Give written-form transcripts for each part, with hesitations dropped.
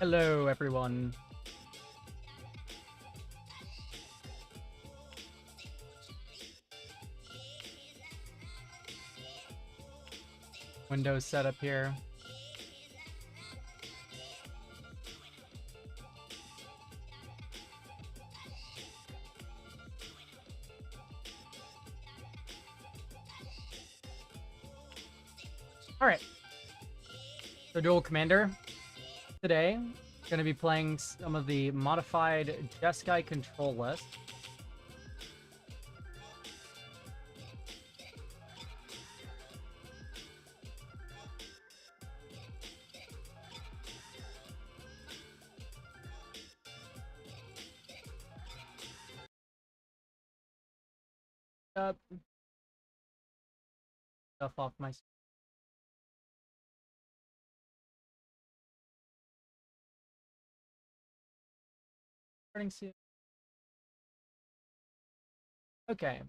Hello, everyone. Windows setup here. All right. So Duel Commander. Today, going to be playing some of the modified JESKAI control list. Stuff off my starting soon. Okay.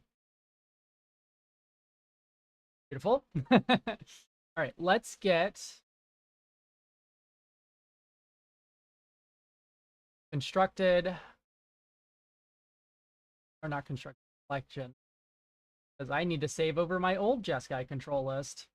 Beautiful. All right, let's get constructed, or not constructed, selection, because I need to save over my old JESKAI control list.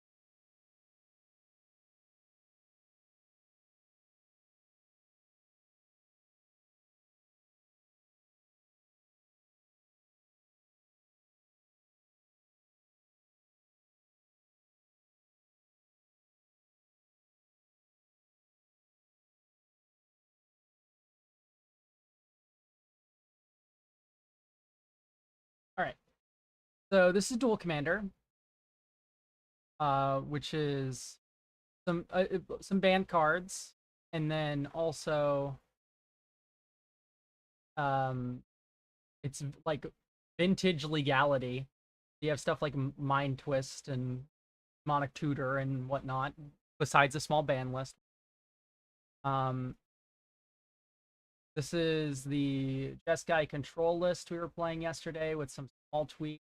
All right. So this is Duel Commander, which is some banned cards, and then also it's like vintage legality. You have stuff like Mind Twist and Demonic Tutor and whatnot, besides a small ban list. This is the JESKAI control list we were playing yesterday with some small tweaks.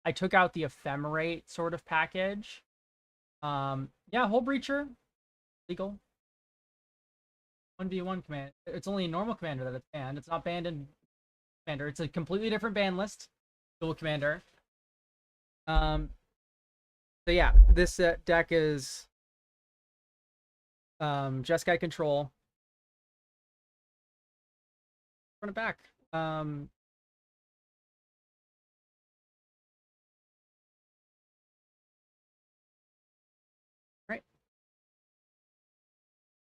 I took out the ephemerate sort of package. Yeah, Hull Breacher, legal. 1v1 command. It's only a normal commander that it's banned. It's not banned in commander. It's a completely different ban list. Dual commander. So yeah, this deck is Jeskai control. Run it back. Right.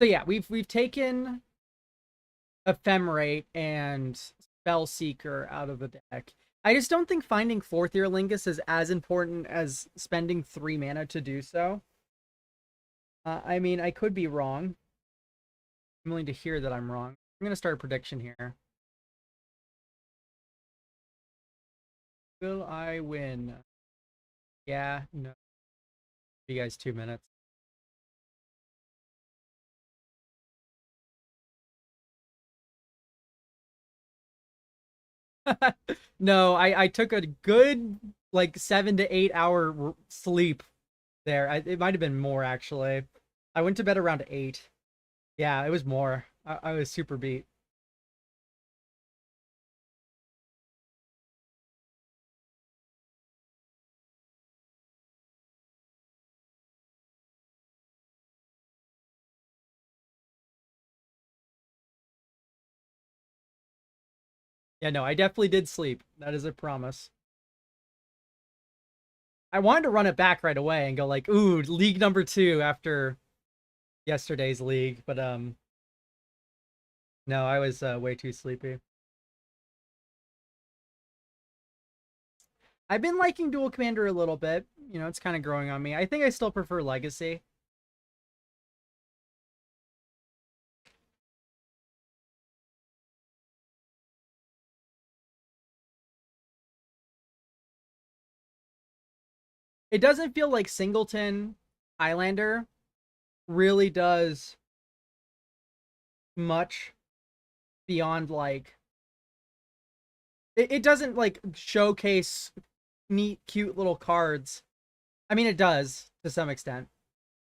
So yeah, we've taken Ephemerate and Spellseeker out of the deck. I just don't think finding Fourth Year Lingus is as important as spending 3 mana to do so. I mean, I could be wrong. I'm willing to hear that I'm wrong. I'm going to start a prediction here. Will I win? Yeah, no. You guys 2 minutes. No, I took a good like 7 to 8 hour sleep there. It might have been more actually. I went to bed around 8. Yeah, it was more. I was super beat. Yeah, no, I definitely did sleep. That is a promise. I wanted to run it back right away and go like, ooh, league number 2 after yesterday's league, but no, I was way too sleepy. I've been liking Dual Commander a little bit. You know, it's kind of growing on me. I think I still prefer Legacy. It doesn't feel like Singleton Highlander really does much beyond like it doesn't like showcase neat cute little cards. I mean it does to some extent.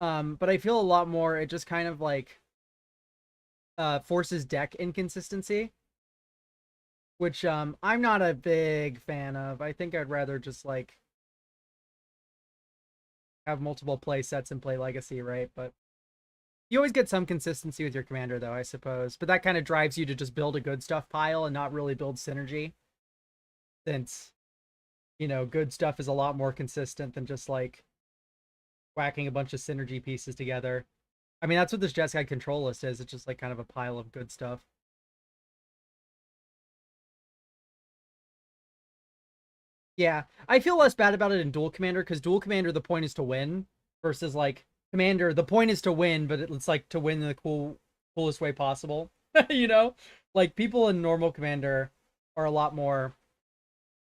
But I feel a lot more it just kind of like forces deck inconsistency, which I'm not a big fan of. I think I'd rather just like have multiple play sets and play Legacy, right? But you always get some consistency with your commander, though, I suppose. But that kind of drives you to just build a good stuff pile and not really build synergy. Since, you know, good stuff is a lot more consistent than just like whacking a bunch of synergy pieces together. I mean, that's what this Jeskai control list is. It's just like kind of a pile of good stuff. Yeah, I feel less bad about it in Dual Commander because Dual Commander, the point is to win versus like Commander, the point is to win, but it's like to win in the coolest way possible. You know, like people in normal Commander are a lot more,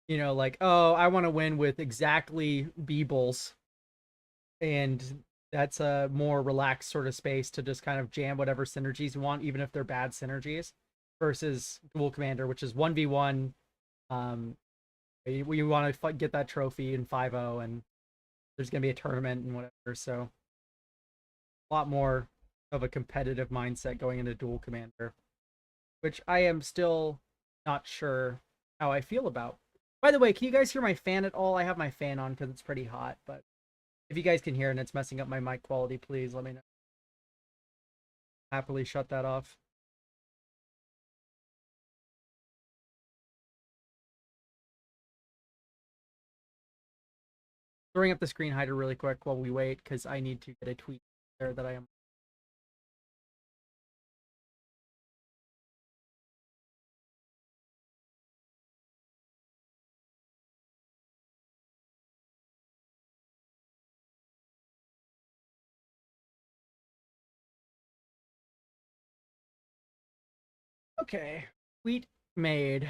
you know, like, oh, I want to win with exactly Beebles, and that's a more relaxed sort of space to just kind of jam whatever synergies you want, even if they're bad synergies, versus Dual Commander, which is 1v1. Um, we want to get that trophy in 5-0, and there's going to be a tournament and whatever. So a lot more of a competitive mindset going into Dual Commander, which I am still not sure how I feel about. By the way, can you guys hear my fan at all? I have my fan on because it's pretty hot, but if you guys can hear and it's messing up my mic quality, please let me know. Happily shut that off. Throwing up the screen hider really quick while we wait because I need to get a tweet there that I am. Okay, tweet made.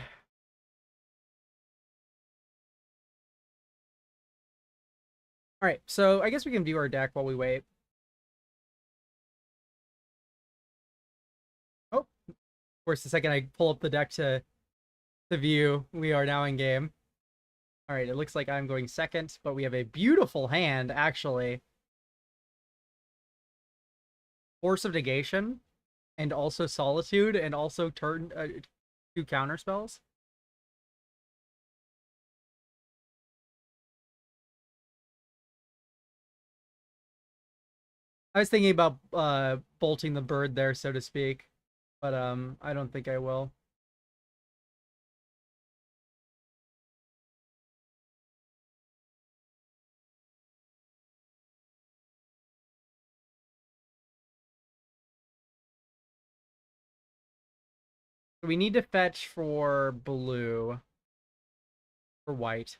All right, so I guess we can view our deck while we wait. Oh, of course, the second I pull up the deck to view, we are now in game. All right, it looks like I'm going second, but we have a beautiful hand, actually. Force of Negation, and also Solitude, and also turn 2 counter spells. I was thinking about bolting the bird there, so to speak, but I don't think I will. We need to fetch for blue, for white.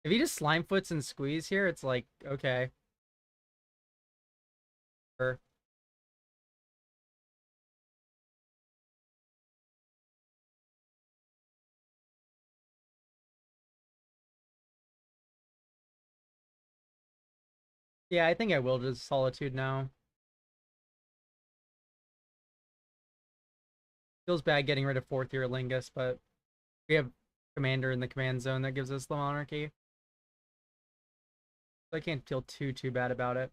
If he just slime foots and squeeze here, it's like, okay. Sure. Yeah, I think I will just Solitude now. Feels bad getting rid of 4th year Lingus, but we have Commander in the command zone that gives us the Monarchy. So I can't feel too bad about it.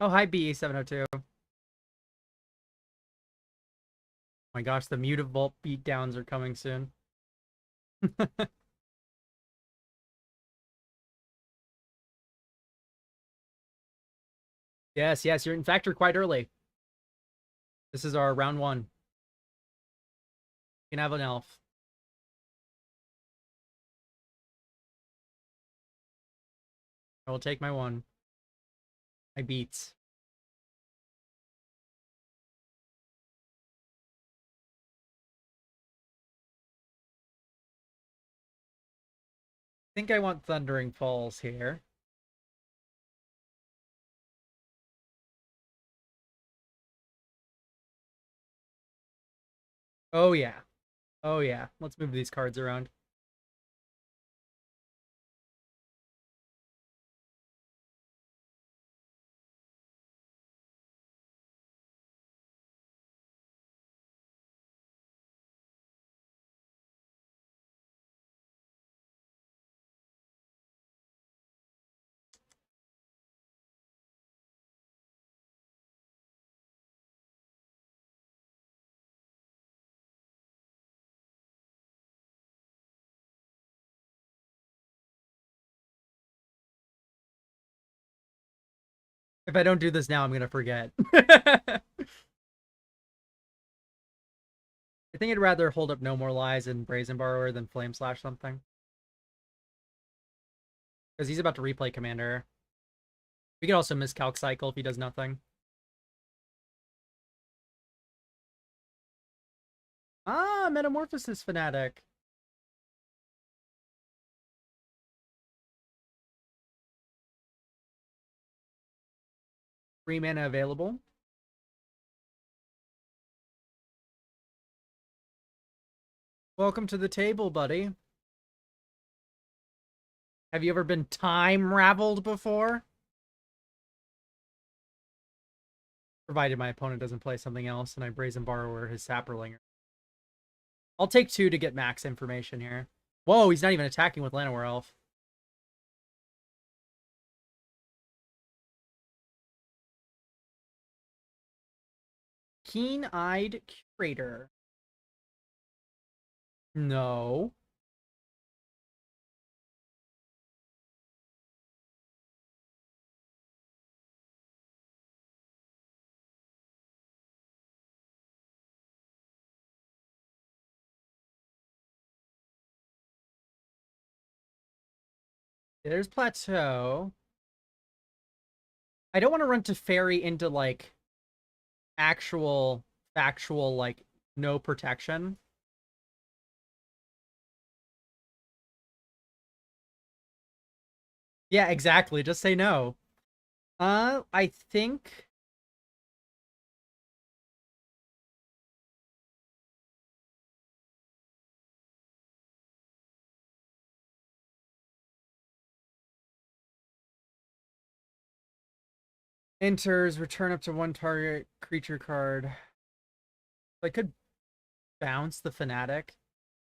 Oh, hi, BE702. Oh my gosh, the Mutavault beatdowns are coming soon. Yes, yes, you're in fact you're quite early. This is our round 1. You can have an elf. I will take my 1. My beats. I think I want Thundering Falls here. Oh yeah. Oh yeah. Let's move these cards around. If I don't do this now, I'm gonna forget. I think I'd rather hold up No More Lies and Brazen Borrower than Flame Slash something. Because he's about to replay Commander. We could also miscalc cycle if he does nothing. Ah, Metamorphosis Fanatic. 3 mana available. Welcome to the table, buddy. Have you ever been time-raveled before? Provided my opponent doesn't play something else and I Brazen Borrower his Saproling. I'll take 2 to get max information here. Whoa, he's not even attacking with Llanowar Elf. Keen-Eyed Crater. No. There's Plateau. I don't want to run Teferi into, like, actual, factual, like, no protection. Yeah, exactly. Just say no. I think Enters, return up to one target creature card. I could bounce the Fanatic.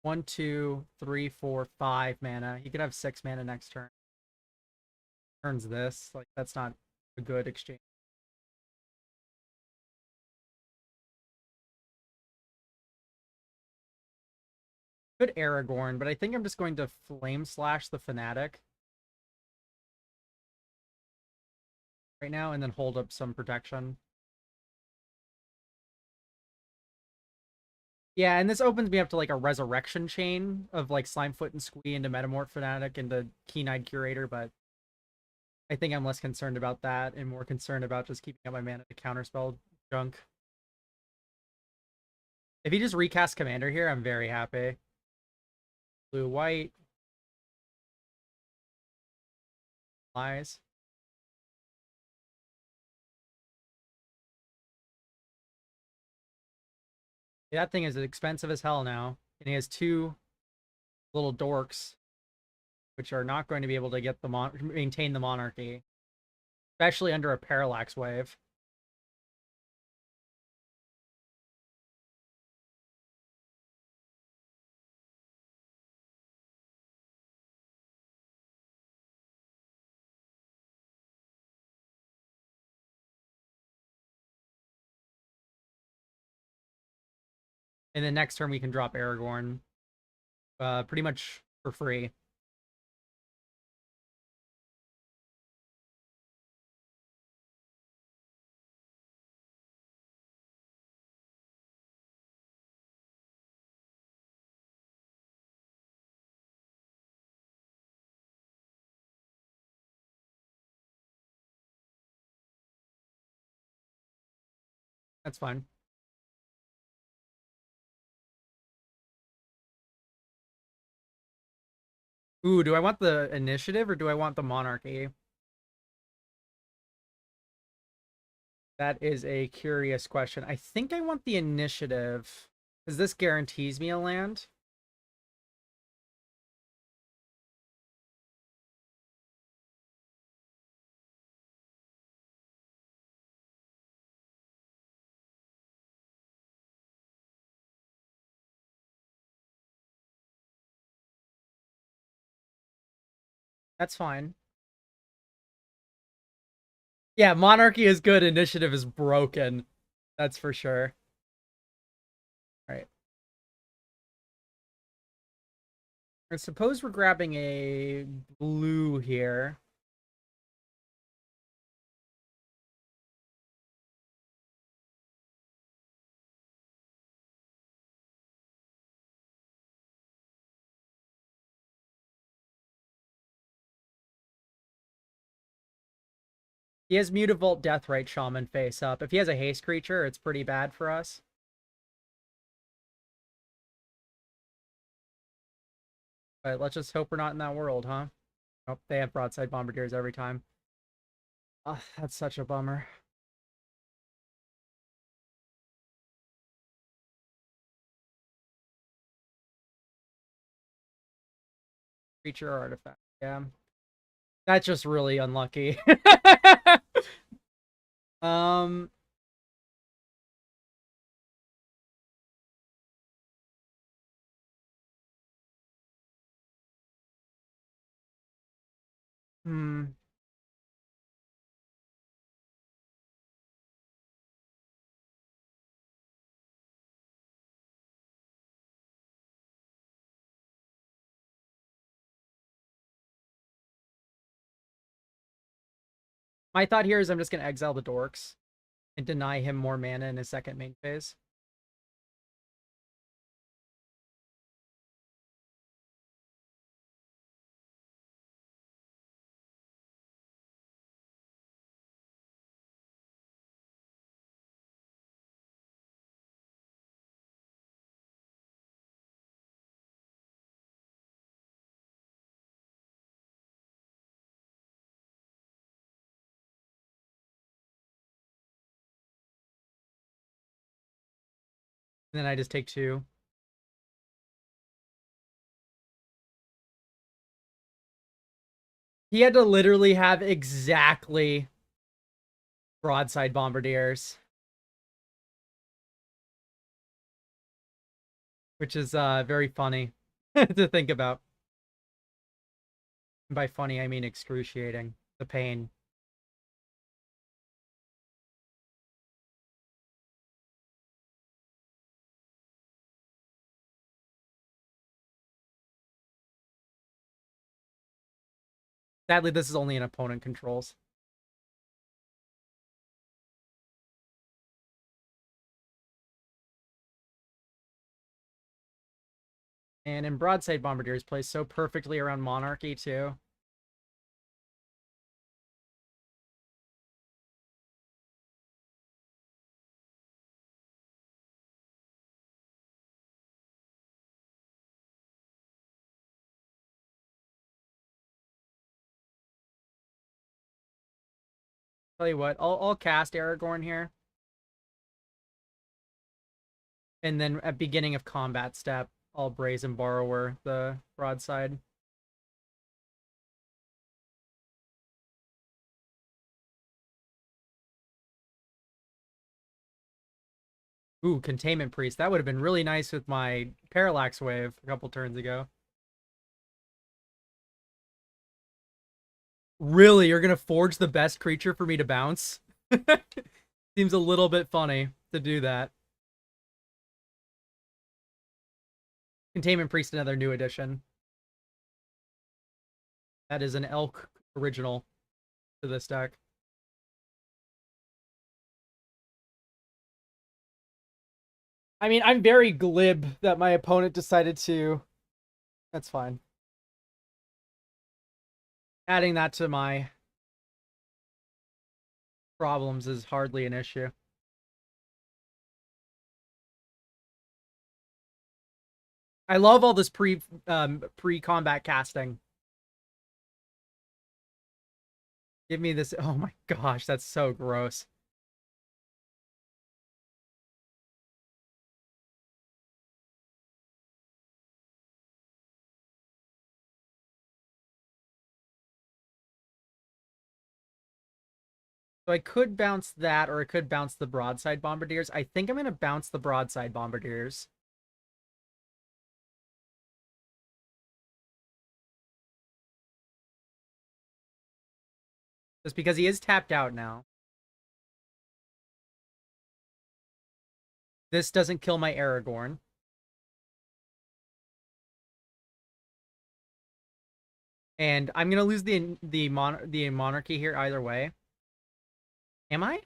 1, 2, 3, 4, 5 mana. He could have 6 mana next turn. Turns this. Like, that's not a good exchange. Good Aragorn, but I think I'm just going to Flame Slash the Fanatic right now and then hold up some protection. Yeah, and this opens me up to like a resurrection chain of like Slimefoot and Squee into Metamorph Fanatic into Keen-Eyed Curator, but I think I'm less concerned about that and more concerned about just keeping up my mana to counterspell junk. If he just recast Commander here, I'm very happy. Blue, white. Lies. Yeah, that thing is expensive as hell now. And he has 2 little dorks, which are not going to be able to get the maintain the monarchy. Especially under a parallax wave. And then next turn we can drop Aragorn. Pretty much for free. That's fine. Ooh, do I want the initiative or do I want the monarchy? That is a curious question. I think I want the initiative because this guarantees me a land. That's fine. Yeah, monarchy is good. Initiative is broken. That's for sure. All right. I suppose we're grabbing a blue here. He has Mutavault Deathrite Shaman face up. If he has a haste creature, it's pretty bad for us. But let's just hope we're not in that world, huh? Oh, they have broadside bombardiers every time. Oh, that's such a bummer. Creature or artifact. Yeah. That's just really unlucky. um hmm. My thought here is I'm just gonna exile the dorks and deny him more mana in his second main phase. And then I just take 2. He had to literally have exactly Broadside bombardiers, which is very funny to think about. And by funny, I mean excruciating. The pain. Sadly, this is only an opponent controls. And in Broadside Bombardiers plays so perfectly around Monarchy, too. Tell you what, I'll cast Aragorn here. And then at beginning of combat step, I'll Brazen Borrower the Broadside. Ooh, Containment Priest. That would have been really nice with my Parallax Wave a couple turns ago. Really? You're gonna forge the best creature for me to bounce? Seems a little bit funny to do that. Containment Priest, another new edition. That is an Elk original to this deck. I mean, I'm very glib that my opponent decided to... That's fine. Adding that to my problems is hardly an issue. I love all this pre-combat casting. Give me this. Oh my gosh, that's so gross. So I could bounce that, or I could bounce the Broadside Bombardiers. I think I'm going to bounce the Broadside Bombardiers. Just because he is tapped out now. This doesn't kill my Aragorn. And I'm going to lose the Monarchy here either way. Am I?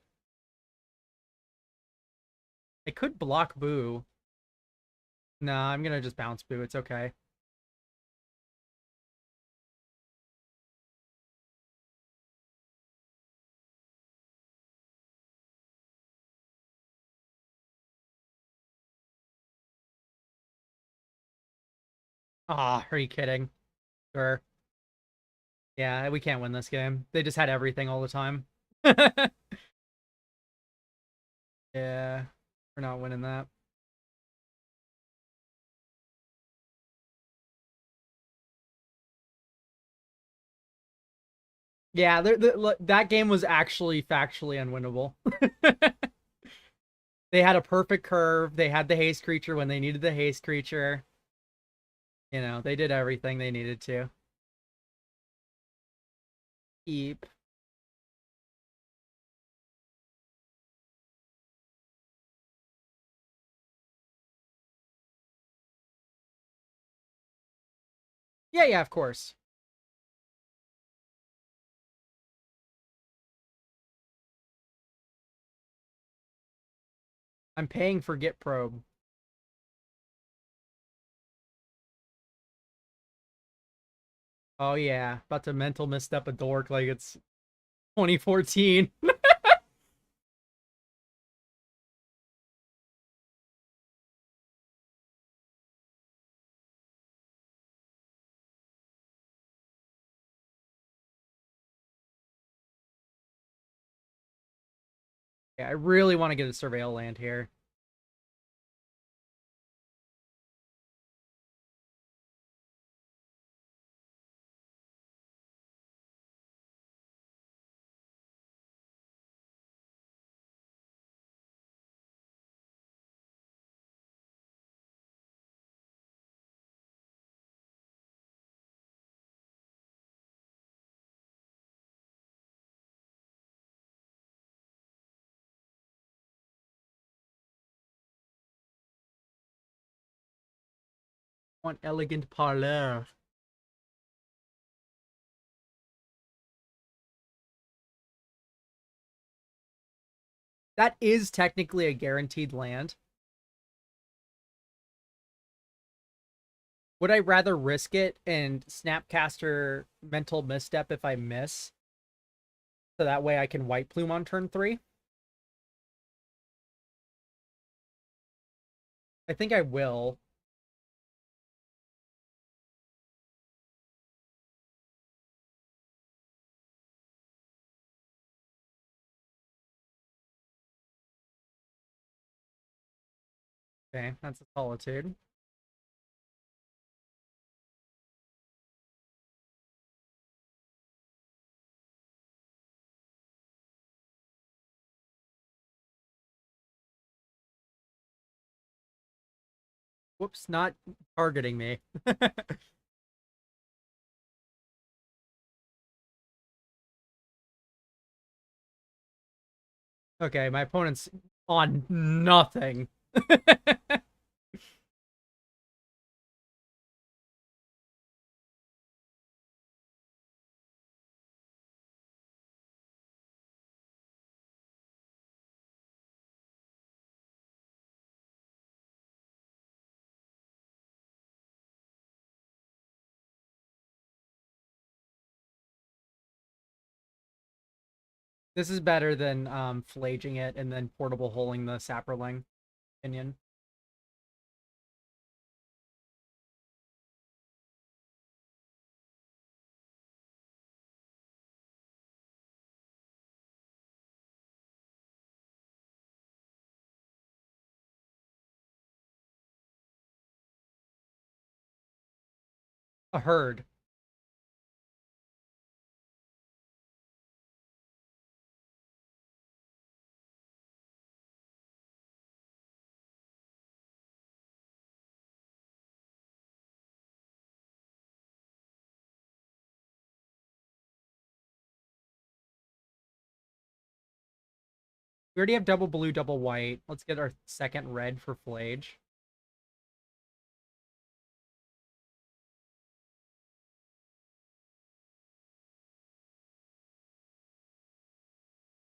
I could block Boo. Nah, I'm going to just bounce Boo. It's okay. Ah, are you kidding? Sure. Yeah, we can't win this game. They just had everything all the time. Yeah, we're not winning that. Yeah, that game was actually factually unwinnable. They had a perfect curve. They had the haste creature when they needed the haste creature. You know, they did everything they needed to. Keep. Yeah, yeah, of course. I'm paying for Git Probe. Oh yeah, about to mental misstep a dork like it's 2014. Yeah, I really want to get a Surveil land here. Want elegant parlor. That is technically a guaranteed land. Would I rather risk it and Snapcaster Mental Misstep if I miss? So that way I can White Plume on turn 3? I think I will. Okay, that's a Solitude. Whoops, not targeting me. Okay, my opponent's on nothing. This is better than flaging it and then portable holing the Saproling opinion. A herd. We already have double blue, double white. Let's get our second red for Flage.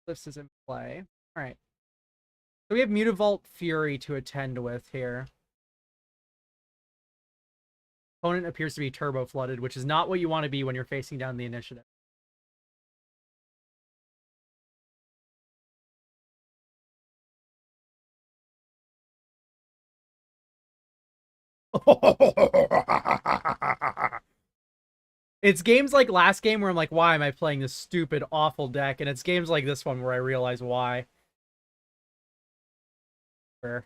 This is in play. All right. So we have Mutavault Fury to attend with here. Opponent appears to be turbo flooded, which is not what you want to be when you're facing down the initiative. It's games like last game where I'm like, why am I playing this stupid, awful deck? And it's games like this one where I realize why. Where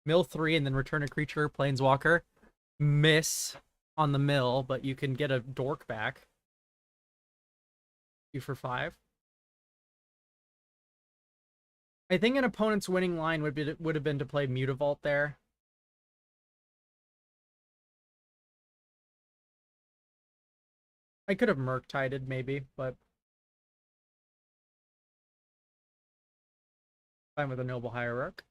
mill 3 and then return a creature, Planeswalker. Miss on the mill, but you can get a dork back. 2 for 5. I think an opponent's winning line would have been to play Mutavault there. I could have Murktided maybe, but fine with a Noble Hierarch.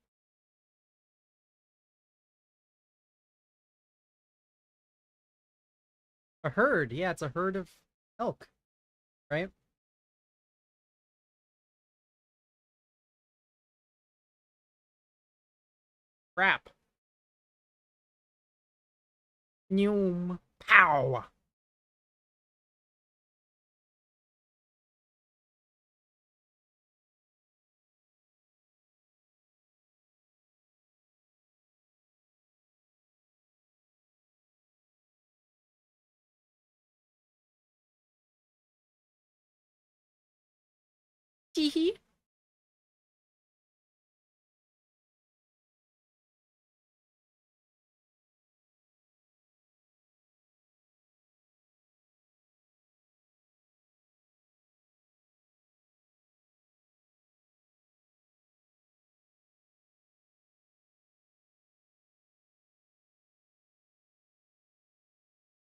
A herd, yeah, it's a herd of elk, right? Crap. Noom. Pow. Teehee.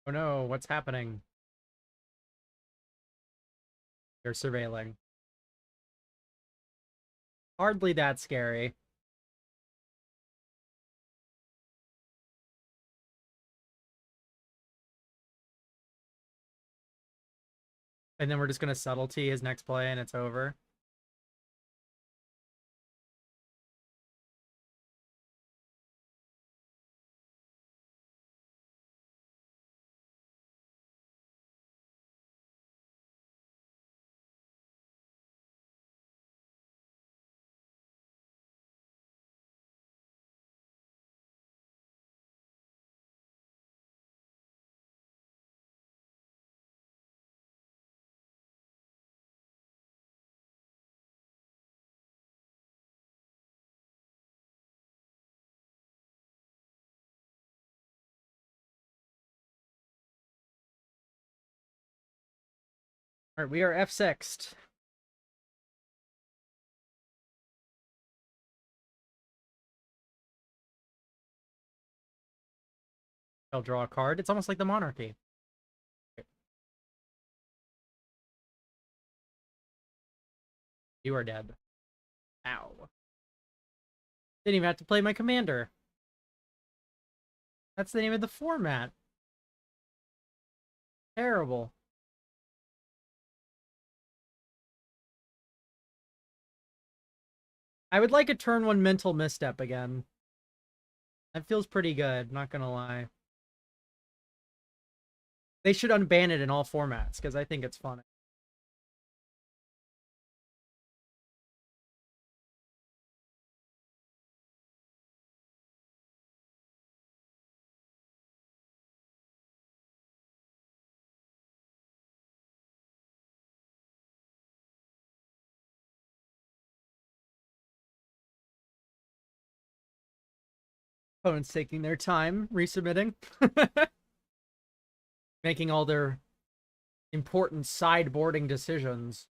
Oh no, what's happening? They're surveilling. Hardly that scary. And then we're just gonna subtlety his next play and it's over. All right, we are F6'd. I'll draw a card. It's almost like the monarchy. You are dead. Ow. Didn't even have to play my commander. That's the name of the format. Terrible. I would like a turn 1 mental misstep again. That feels pretty good, not gonna lie. They should unban it in all formats, because I think it's funny. Opponents taking their time, resubmitting. Making all their important sideboarding decisions.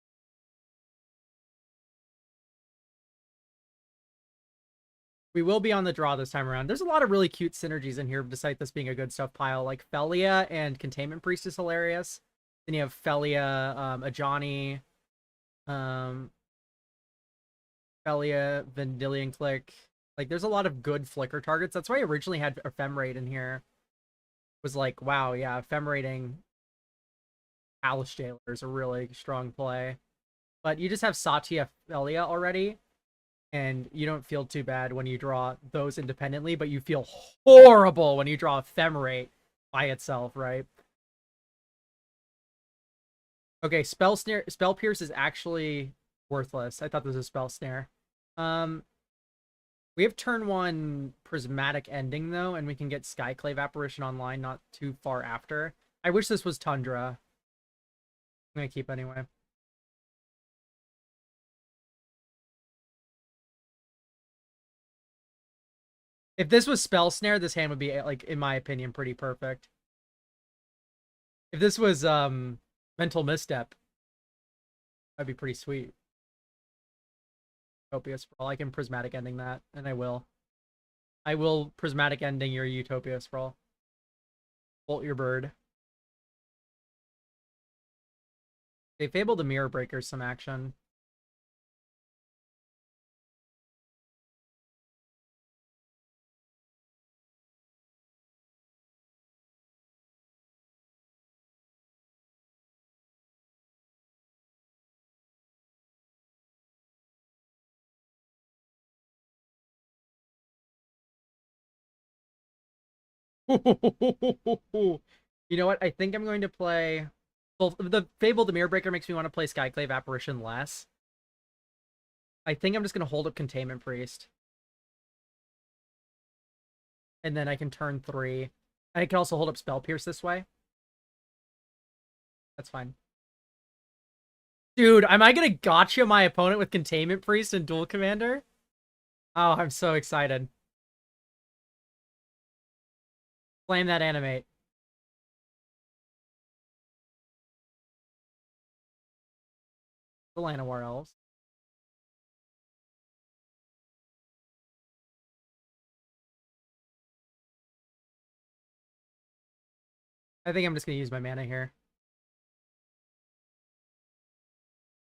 We will be on the draw this time around. There's a lot of really cute synergies in here, besides this being a good stuff pile. Like Felia and Containment Priest is hilarious. Then you have Felia, Ajani, Felia, Vendilion Click. Like, there's a lot of good flicker targets. That's why I originally had Ephemerate in here. Was like, wow, yeah, Ephemerating Palace Jailer is a really strong play. But you just have Satya Felia already, and you don't feel too bad when you draw those independently, but you feel horrible when you draw Ephemerate by itself, right? Okay, Spell Pierce is actually worthless. I thought this was a Spell Snare. We have turn 1 Prismatic Ending, though, and we can get Skyclave Apparition online not too far after. I wish this was Tundra. I'm gonna keep anyway. If this was Spell Snare, this hand would be, like, in my opinion, pretty perfect. If this was Mental Misstep, that'd be pretty sweet. Utopia Sprawl. I can Prismatic Ending that, and I will. I will Prismatic Ending your Utopia Sprawl. Bolt your bird. They Fable the Mirror Breaker some action. You know what? I think I'm going to play... Well, the Fable the Mirror Breaker makes me want to play Skyclave Apparition less. I think I'm just going to hold up Containment Priest. And then I can turn 3. I can also hold up Spell Pierce this way. That's fine. Dude, am I going to gotcha my opponent with Containment Priest and Duel Commander? Oh, I'm so excited. Flame that animate. The Llanowar Elves. I think I'm just going to use my mana here.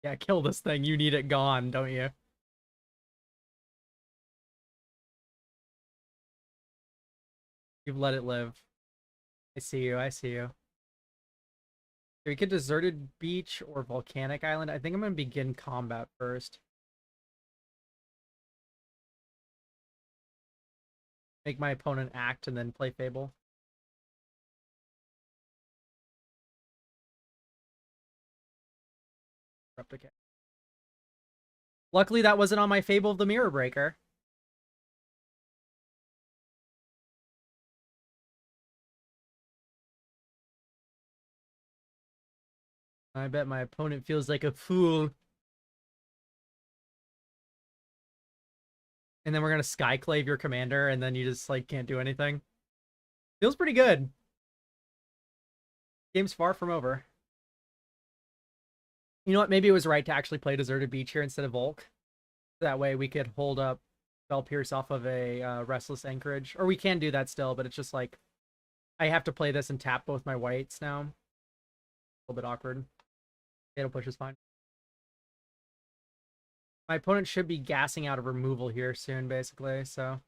Yeah, kill this thing. You need it gone, don't you? You've let it live. I see you. I see you. We could Deserted Beach or Volcanic Island. I think I'm going to begin combat first. Make my opponent act and then play Fable. Replicate. Luckily, that wasn't on my Fable of the Mirror Breaker. I bet my opponent feels like a fool. And then we're going to Skyclave your commander, and then you just, like, can't do anything. Feels pretty good. Game's far from over. You know what? Maybe it was right to actually play Deserted Beach here instead of Volk. That way we could hold up Spell Pierce off of a Restless Anchorage. Or we can do that still, but it's just like... I have to play this and tap both my whites now. A little bit awkward. Fatal Push is fine. My opponent should be gassing out of removal here soon, basically, so...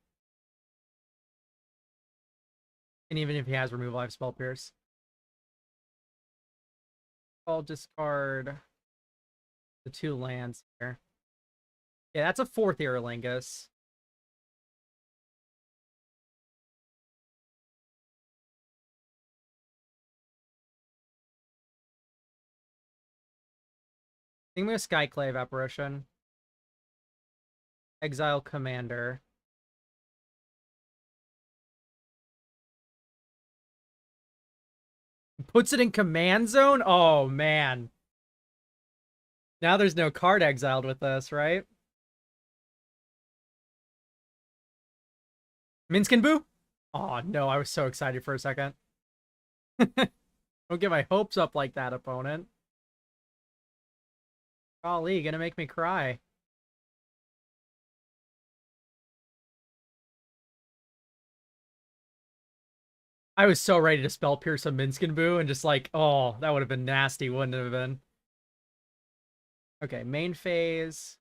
And even if he has removal, I have Spell Pierce. I'll discard the 2 lands here. Yeah, that's a 4th Iralingus. I think I'm going to Skyclave Apparition. Exile Commander. Puts it in command zone? Oh, man. Now there's no card exiled with this, right? Minskin Boo? Oh, no, I was so excited for a second. Don't get my hopes up like that, opponent. Golly, gonna make me cry. I was so ready to Spell Pierce a Minskin Boo and just like, oh, that would have been nasty, wouldn't it have been? Okay, main phase.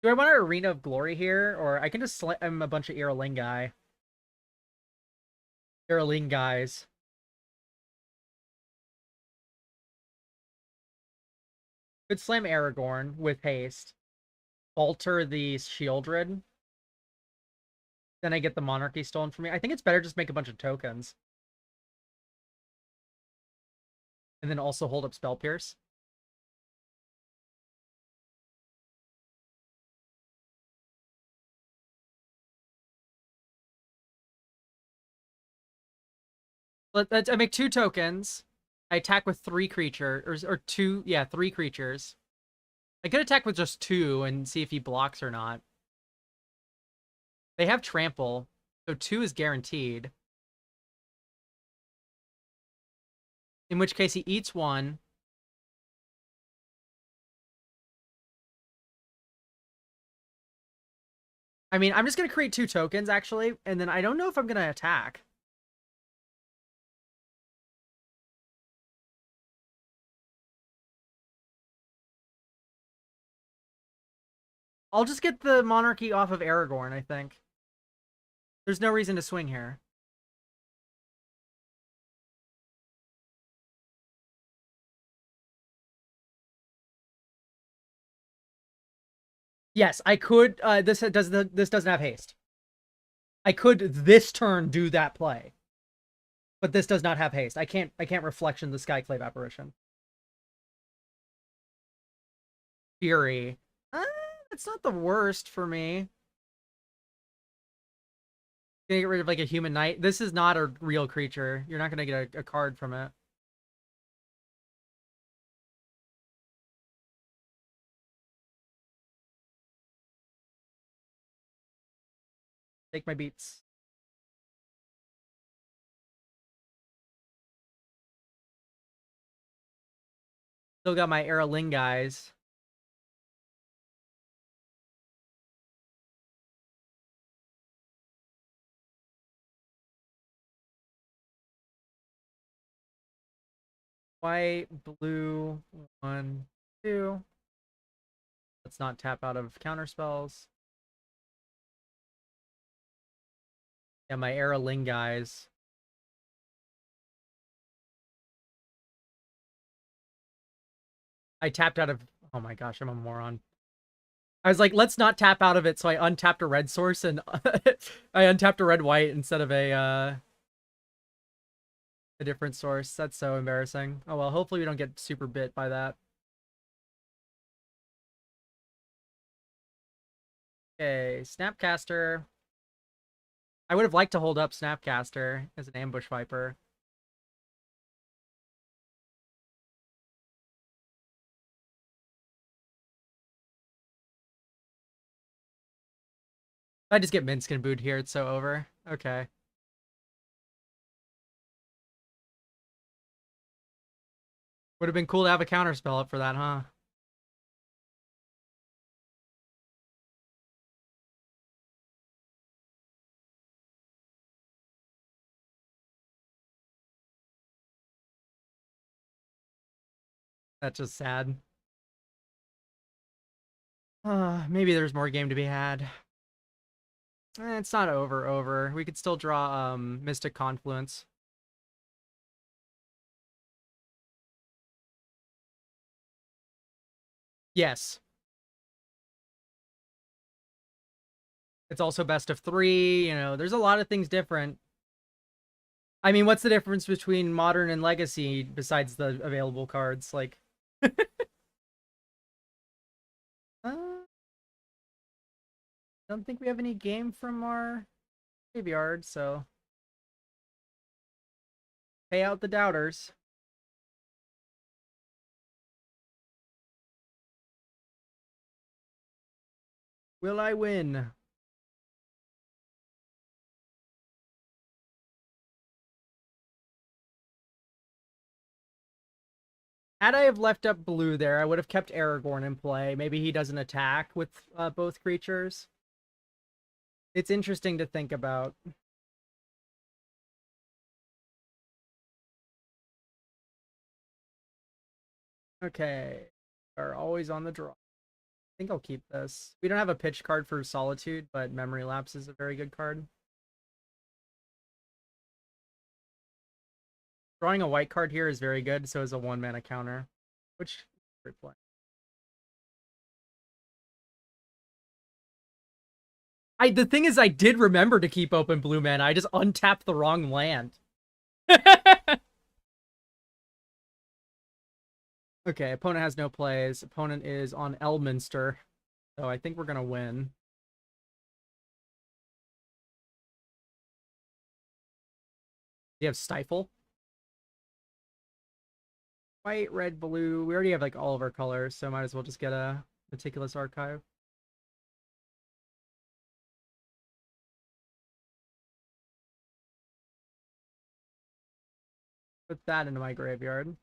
Do I want an Arena of Glory here? Or I can just slam a bunch of Iralingai. Iraling guys. Could slam Aragorn with haste. Alter the Shieldred. Then I get the Monarchy stolen from me. I think it's better just make a bunch of tokens. And then also hold up Spell Pierce. I make 2 tokens. I attack with 3 creatures. Or 2, yeah, 3 creatures. I could attack with just 2 and see if he blocks or not. They have Trample, so 2 is guaranteed. In which case he eats 1. I mean, I'm just going to create 2 tokens, actually, and then I don't know if I'm going to attack. I'll just get the Monarchy off of Aragorn, I think. There's no reason to swing here. Yes, I could. This doesn't have haste. I could this turn do that play, but this does not have haste. I can't reflection the Skyclave Apparition. Fury. It's not the worst for me. Gonna get rid of like a human knight. This is not a real creature. You're not gonna get a card from it. Take my beats. Still got my Araling guys. White, blue, 1, 2. Let's not tap out of counter spells. Yeah, my Araling guys. I tapped out of... Oh my gosh, I'm a moron. I was like, let's not tap out of it, so I untapped a red source and I untapped a red white instead of a different source. That's so embarrassing. Oh well, hopefully we don't get super bit by that. Okay, Snapcaster. I would have liked to hold up Snapcaster as an ambush viper. If I just get Minsc and Boot here, it's so over. Okay. Would have been cool to have a counter spell up for that, huh? That's just sad. Maybe there's more game to be had. It's not over. We could still draw Mystic Confluence. Yes. It's also best of 3, you know, there's a lot of things different. I mean, what's the difference between Modern and Legacy besides the available cards? Like, I don't think we have any game from our graveyard, so pay out the doubters. Will I win? Had I have left up blue there, I would have kept Aragorn in play. Maybe he doesn't attack with both creatures. It's interesting to think about. Okay. Are always on the draw. I think I'll keep this. We don't have a pitch card for Solitude, but Memory Lapse is a very good card. Drawing a white card here is very good, so is a 1-mana counter, which is great play. The thing is, I did remember to keep open blue mana. I just untapped the wrong land. Okay, opponent has no plays. Opponent is on Elminster, so I think we're gonna win. Do you have Stifle? White, red, blue. We already have like all of our colors, so might as well just get a Meticulous Archive. Put that into my graveyard.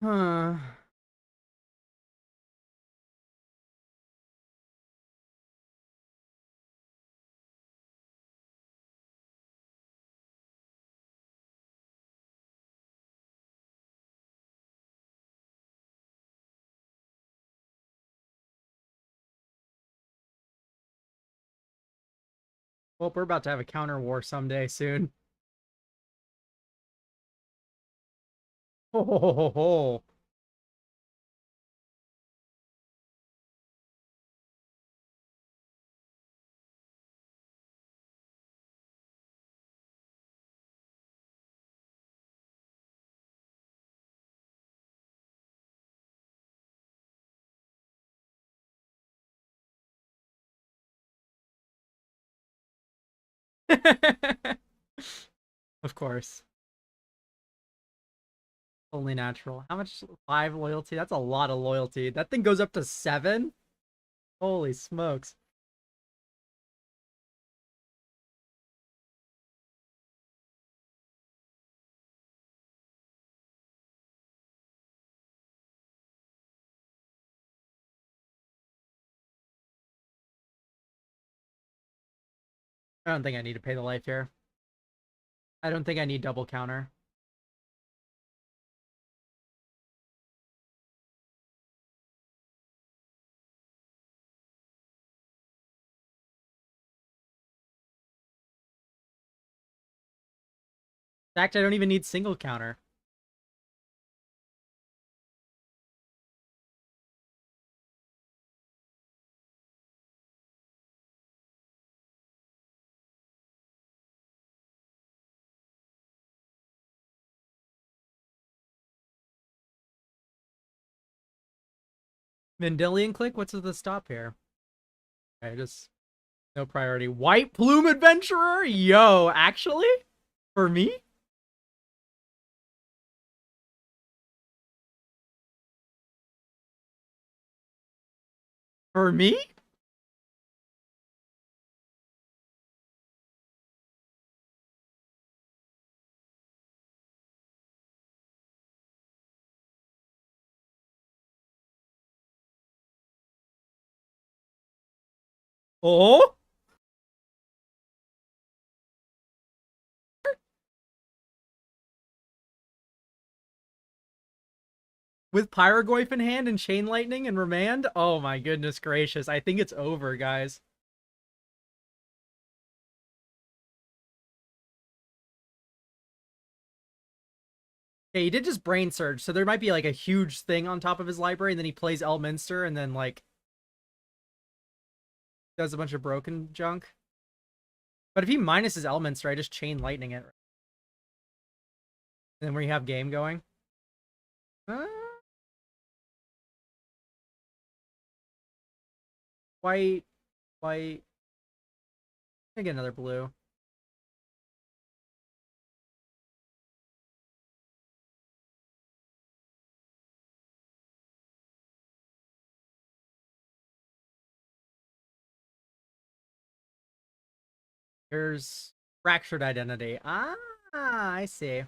Huh. Well, we're about to have a counter war someday soon. Ho ho ho ho ho. Of course. Only natural. How much? 5 loyalty? That's a lot of loyalty. That thing goes up to 7? Holy smokes. I don't think I need to pay the life here. I don't think I need double counter. In fact, I don't even need single counter. Mendelian click? What's the stop here? Okay, just no priority. White Plume Adventurer? Yo, actually? For me? For me? Oh? With Pyrogoyf in hand and Chain Lightning and Remand? Oh my goodness gracious. I think it's over, guys. Yeah, he did just Brain Surge, so there might be like a huge thing on top of his library, and then he plays Elminster, and then like does a bunch of broken junk. But if he minuses Elminster, I just Chain Lightning it. And then we have game going. Uh, white, white. I get another blue. Here's Fractured Identity. Ah, I see.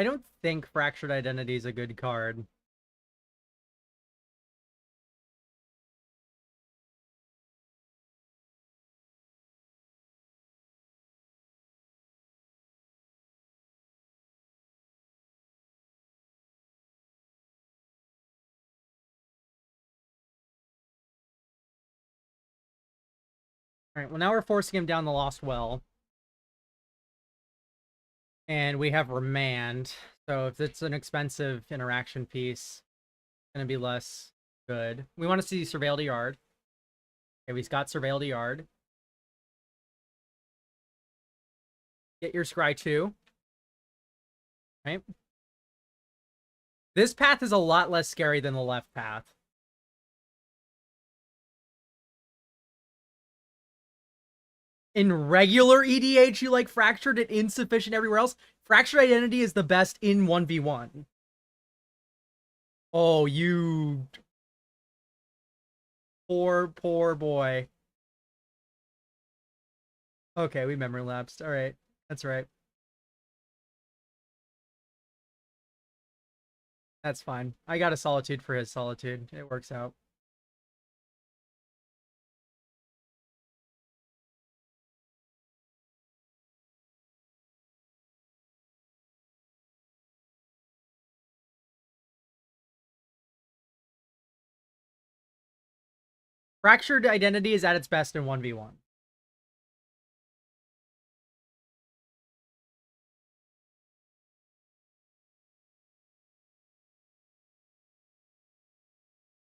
I don't think Fractured Identity is a good card. All right, well, now we're forcing him down the Lost Well. And we have Remand. So if it's an expensive interaction piece, it's going to be less good. We want to see Surveil the Yard. Okay, we've got Surveil the Yard. Get your Scry 2. Right? This path is a lot less scary than the left path. In regular EDH, you like Fractured and insufficient everywhere else. Fractured Identity is the best in 1v1. Oh, you poor boy. Okay, we memory lapsed. All right, that's right. That's fine. I got a Solitude for his Solitude. It works out. Fractured Identity is at its best in 1v1.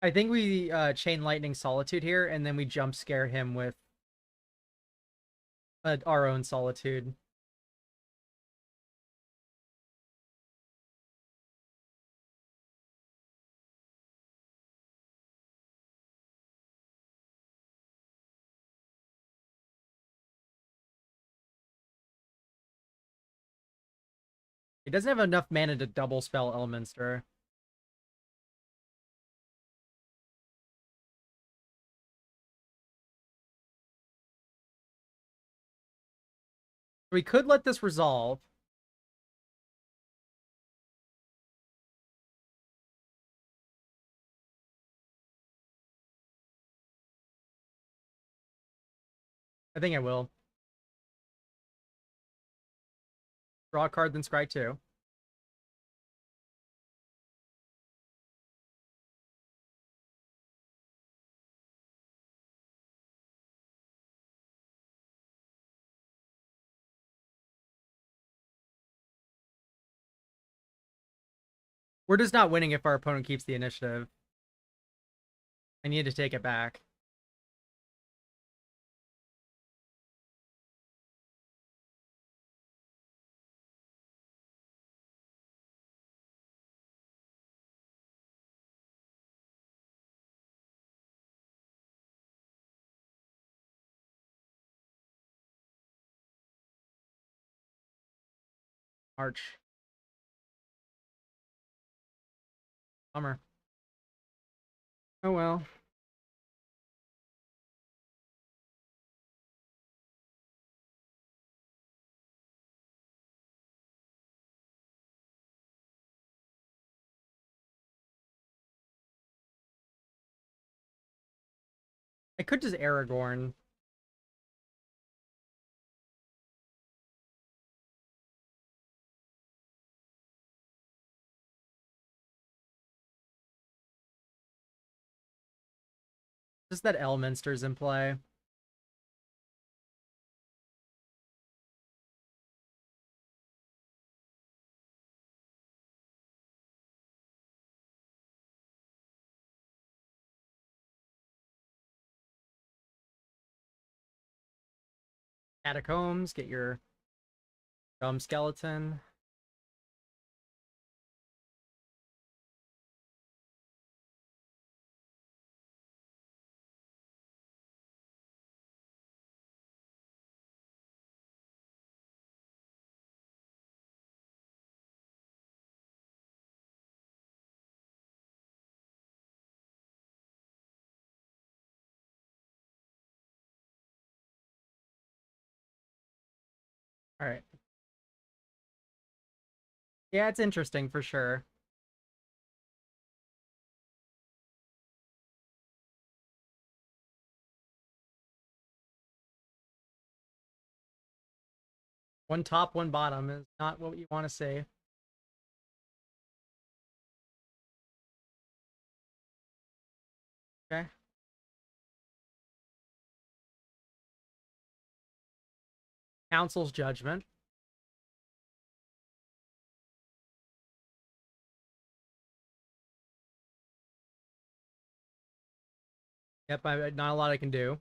I think we Chain Lightning Solitude here, and then we jump scare him with our own Solitude. He doesn't have enough mana to double spell Elminster. We could let this resolve. I think I will. Draw a card, then scry 2. We're just not winning if our opponent keeps the initiative. I need to take it back. March. Bummer. Oh well. I could just Aragorn. Just that Elminster's in play. Catacombs, get your dumb skeleton. All right. Yeah, it's interesting for sure. One top, one bottom is not what you want to see. Okay. Council's judgment. Yep, not a lot I can do.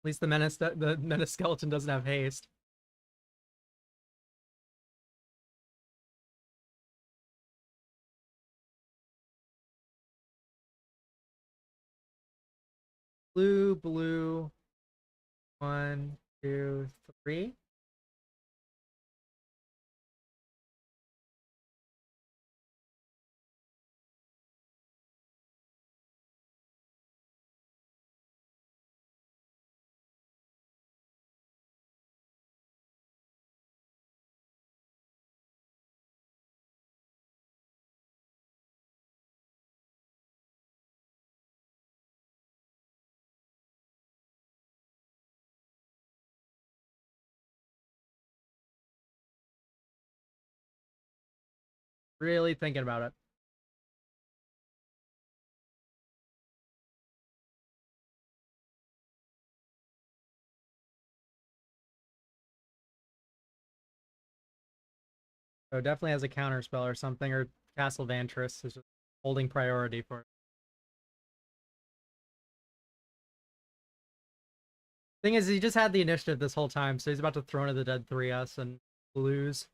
At least the menace skeleton doesn't have haste. Blue, blue. 1, 2, 3. Really thinking about it. So definitely has a counter spell or something, or Castle Vantress is just holding priority for it. Thing is, he just had the initiative this whole time, so he's about to Throne of the Dead 3S and lose.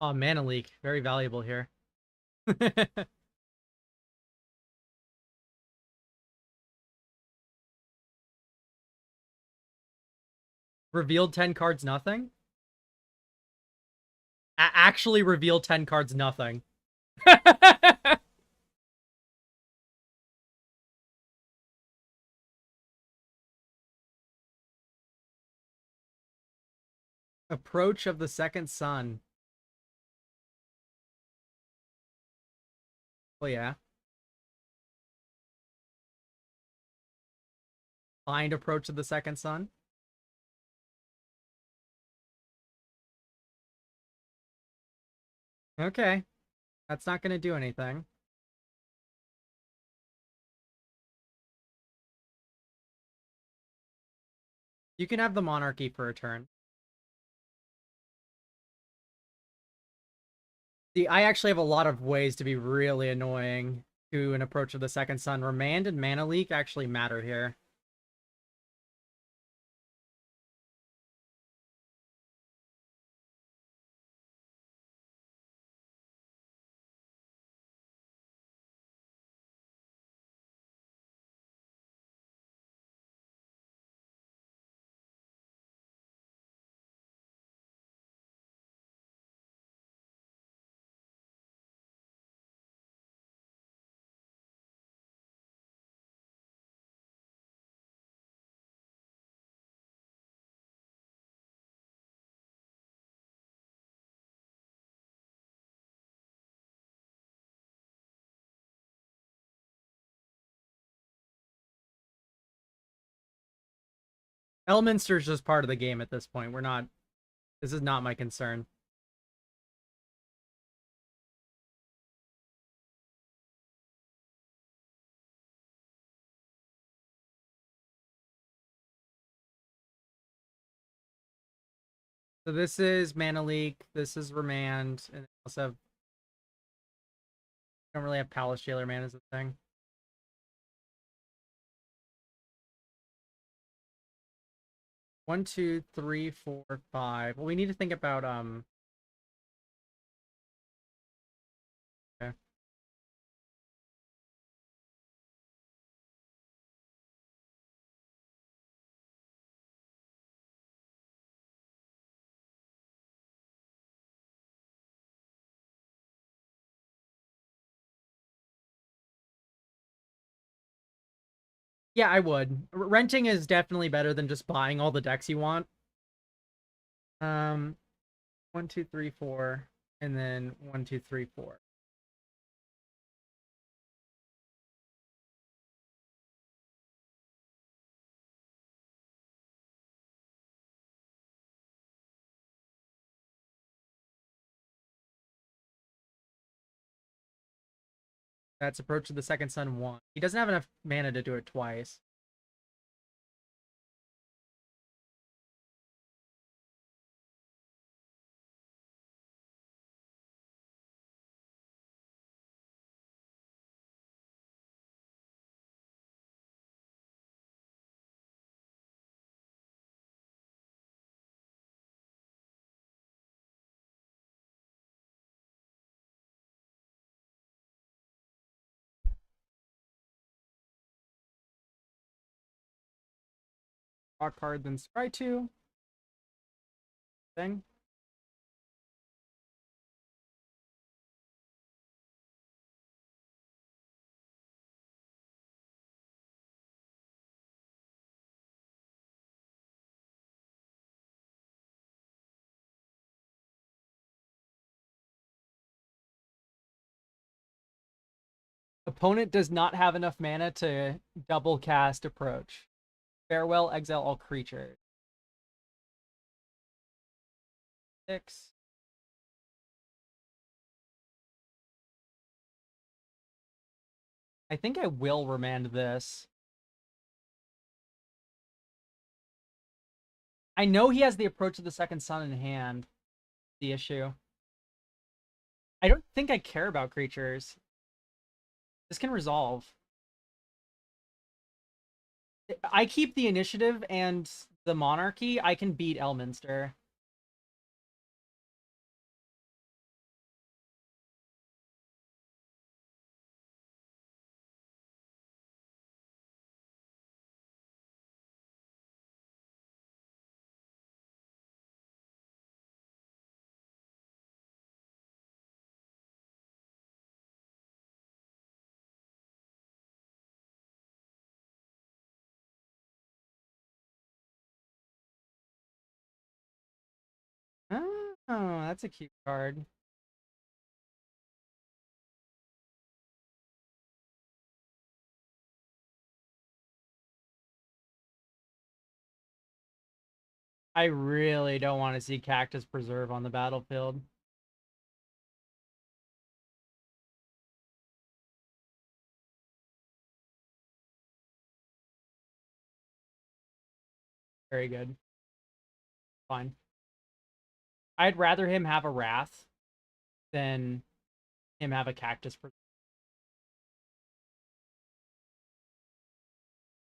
Oh, mana leak. Very valuable here. Revealed 10 cards, nothing? Actually revealed 10 cards, nothing. Approach of the Second Sun. Oh, yeah. Find Approach of the Second Sun. Okay. That's not going to do anything. You can have the Monarchy for a turn. See, I actually have a lot of ways to be really annoying to an Approach of the Second Sun. Remand and Mana Leak actually matter here. Elminster's just part of the game at this point. We're not... This is not my concern. So this is Mana Leak. This is Remand. And also have... don't really have Palace Jailer mana as a thing. One, two, three, four, five. Well, we need to think about okay. Yeah, I would. Renting is definitely better than just buying all the decks you want. Um, one, two, three, four, and then one, two, three, four. That's Approach of the Second Sun 1. He doesn't have enough mana to do it twice. Draw card, then scry 2. Thing. Opponent does not have enough mana to double cast Approach. Farewell, exile all creatures. 6. I think I will remand this. I know he has the Approach of the Second Sun in hand. The issue. I don't think I care about creatures. This can resolve. I keep the initiative and the Monarchy. I can beat Elminster. Oh, that's a cute card. I really don't want to see Cactus Preserve on the battlefield. Very good. Fine. I'd rather him have a Wrath than him have a Cactus Preserve.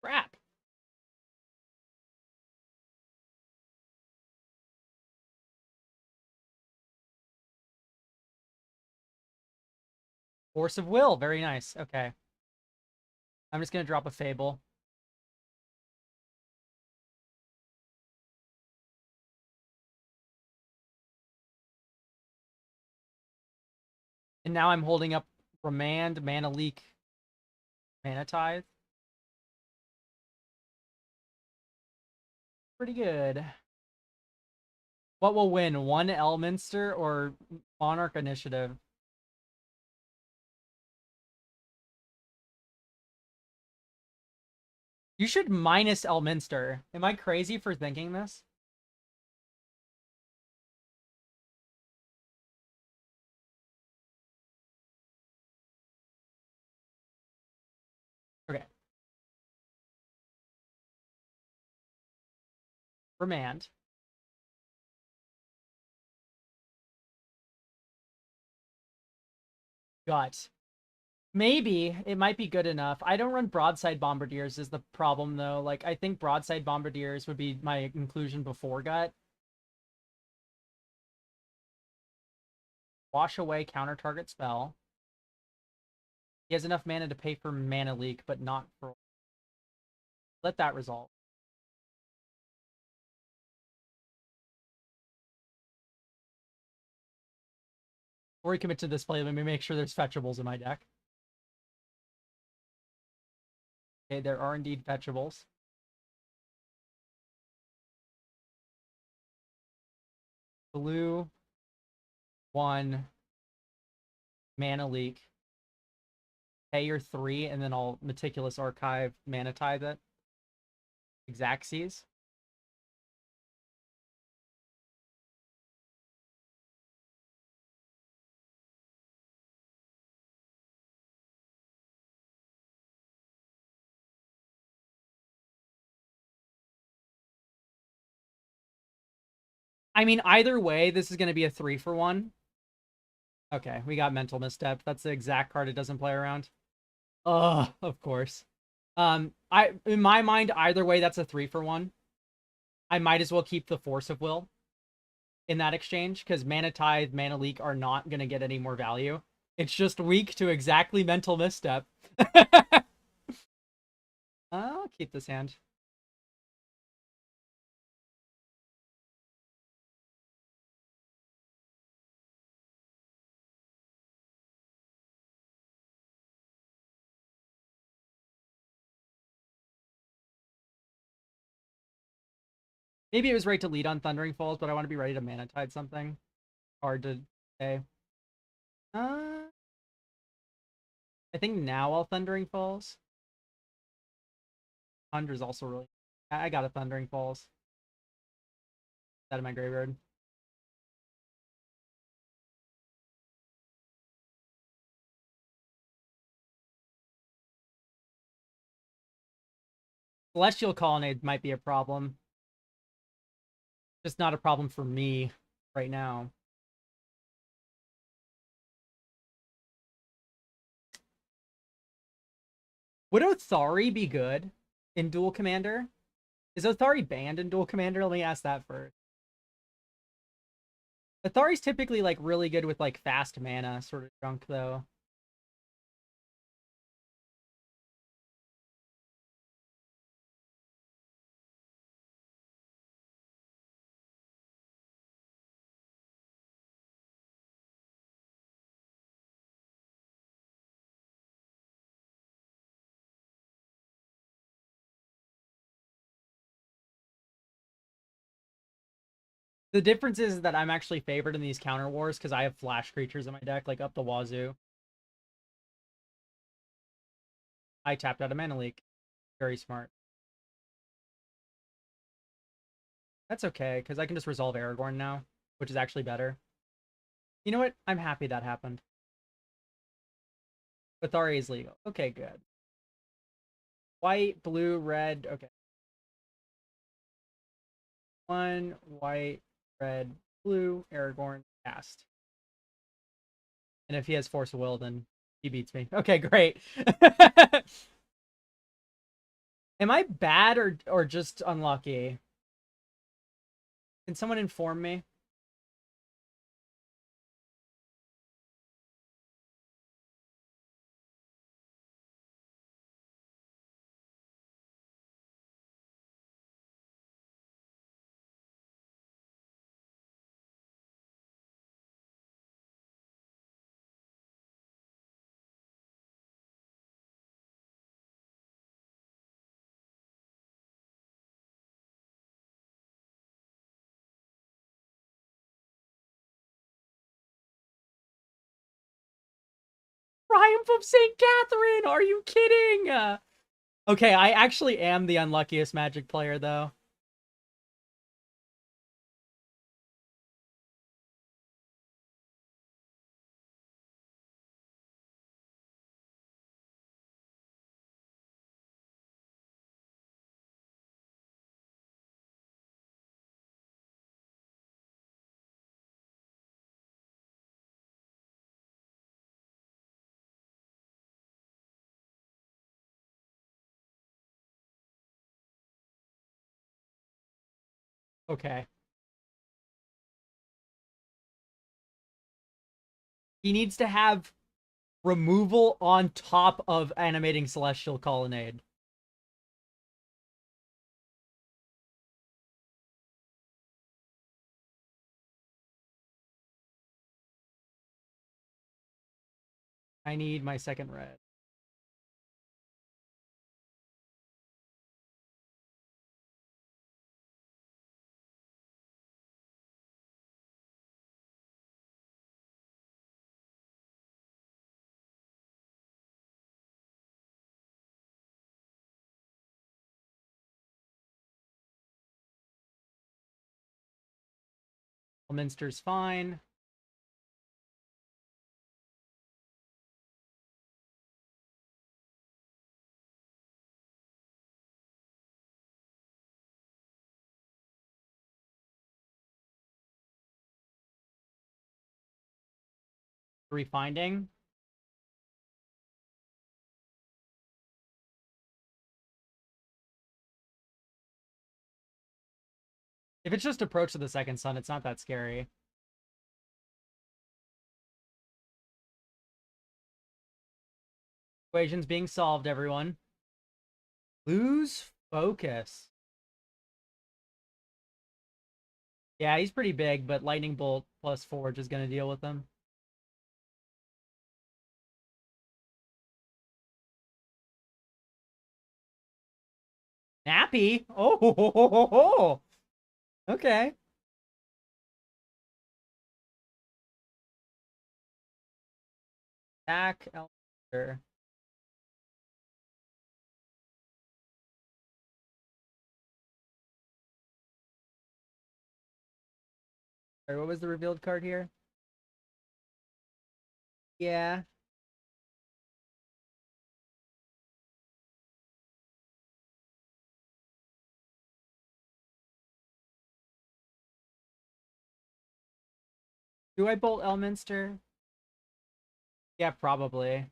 Crap. Force of Will. Very nice. Okay. I'm just going to drop a Fable. And now I'm holding up Remand, Mana Leak, Mana Tithe. Pretty good. What will win? One Elminster or Monarch Initiative? You should minus Elminster. Am I crazy for thinking this? Okay. Remand. Gut. Maybe it might be good enough. I don't run Broadside Bombardiers is the problem though. Like I think Broadside Bombardiers would be my inclusion before Gut. Wash away counter target spell. He has enough mana to pay for Mana Leak, but not for... Let that resolve. Before we commit to this play, let me make sure there's fetchables in my deck. Okay, there are indeed fetchables. Blue, 1, Mana Leak. Pay your 3, and then I'll Meticulous Archive Mana Tithe it. Xaxes. I mean, either way, this is going to be a 3-for-1. Okay, we got Mental Misstep. That's the exact card it doesn't play around. Of course. In my mind, either way, that's a 3-for-1. I might as well keep the Force of Will in that exchange, because Mana Tithe, Mana Leak are not going to get any more value. It's just weak to exactly Mental Misstep. I'll keep this hand. Maybe it was right to lead on Thundering Falls, but I want to be ready to Mana Tide something. Hard to say. I think now I'll Thundering Falls. 100 is also really... I got a Thundering Falls. Out of my graveyard. Celestial Colonnade might be a problem. Just not a problem for me right now. Would Othari be good in Duel Commander? Is Othari banned in Duel Commander? Let me ask that first. Othari's typically like really good with like fast mana sort of junk though. The difference is that I'm actually favored in these counter wars because I have flash creatures in my deck, like up the wazoo. I tapped out a mana leak. Very smart. That's okay, because I can just resolve Aragorn now, which is actually better. You know what? I'm happy that happened. Athari is legal. Okay, good. White, blue, red. Okay. One, white, red, blue, Aragorn, cast. And if he has Force of Will, then he beats me. Okay, great. Am I bad or just unlucky? Can someone inform me? Triumph of St. Catherine! Are you kidding? Okay, I actually am the unluckiest Magic player, though. Okay. He needs to have removal on top of animating Celestial Colonnade. I need my second red. Minster's fine. Refinding. If it's just approach to the second sun, it's not that scary. Equation's being solved, everyone. Lose focus. Yeah, he's pretty big, but Lightning Bolt plus Forge is going to deal with him. Nappy? Oh, ho, ho, ho, ho, ho. Okay. Attack Elder. Sorry, what was the revealed card here? Yeah. Do I bolt Elminster? Yeah, probably.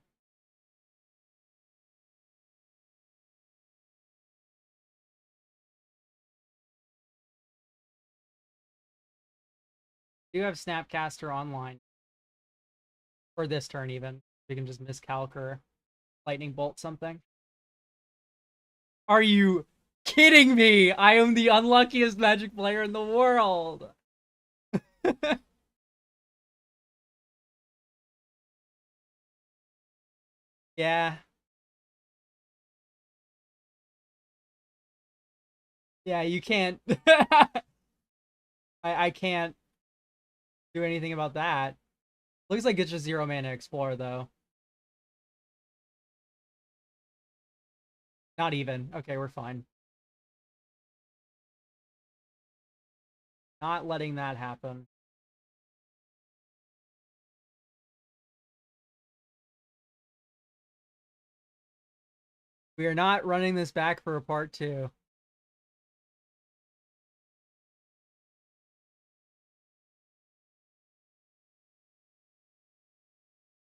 Do you have Snapcaster online? For this turn, even. We can just miscalc or Lightning Bolt something. Are you kidding me? I am the unluckiest Magic player in the world. Yeah. Yeah, you can't. I can't do anything about that. Looks like it's just 0 mana explore though. Not even. Okay, we're fine. Not letting that happen. We are not running this back for a part 2.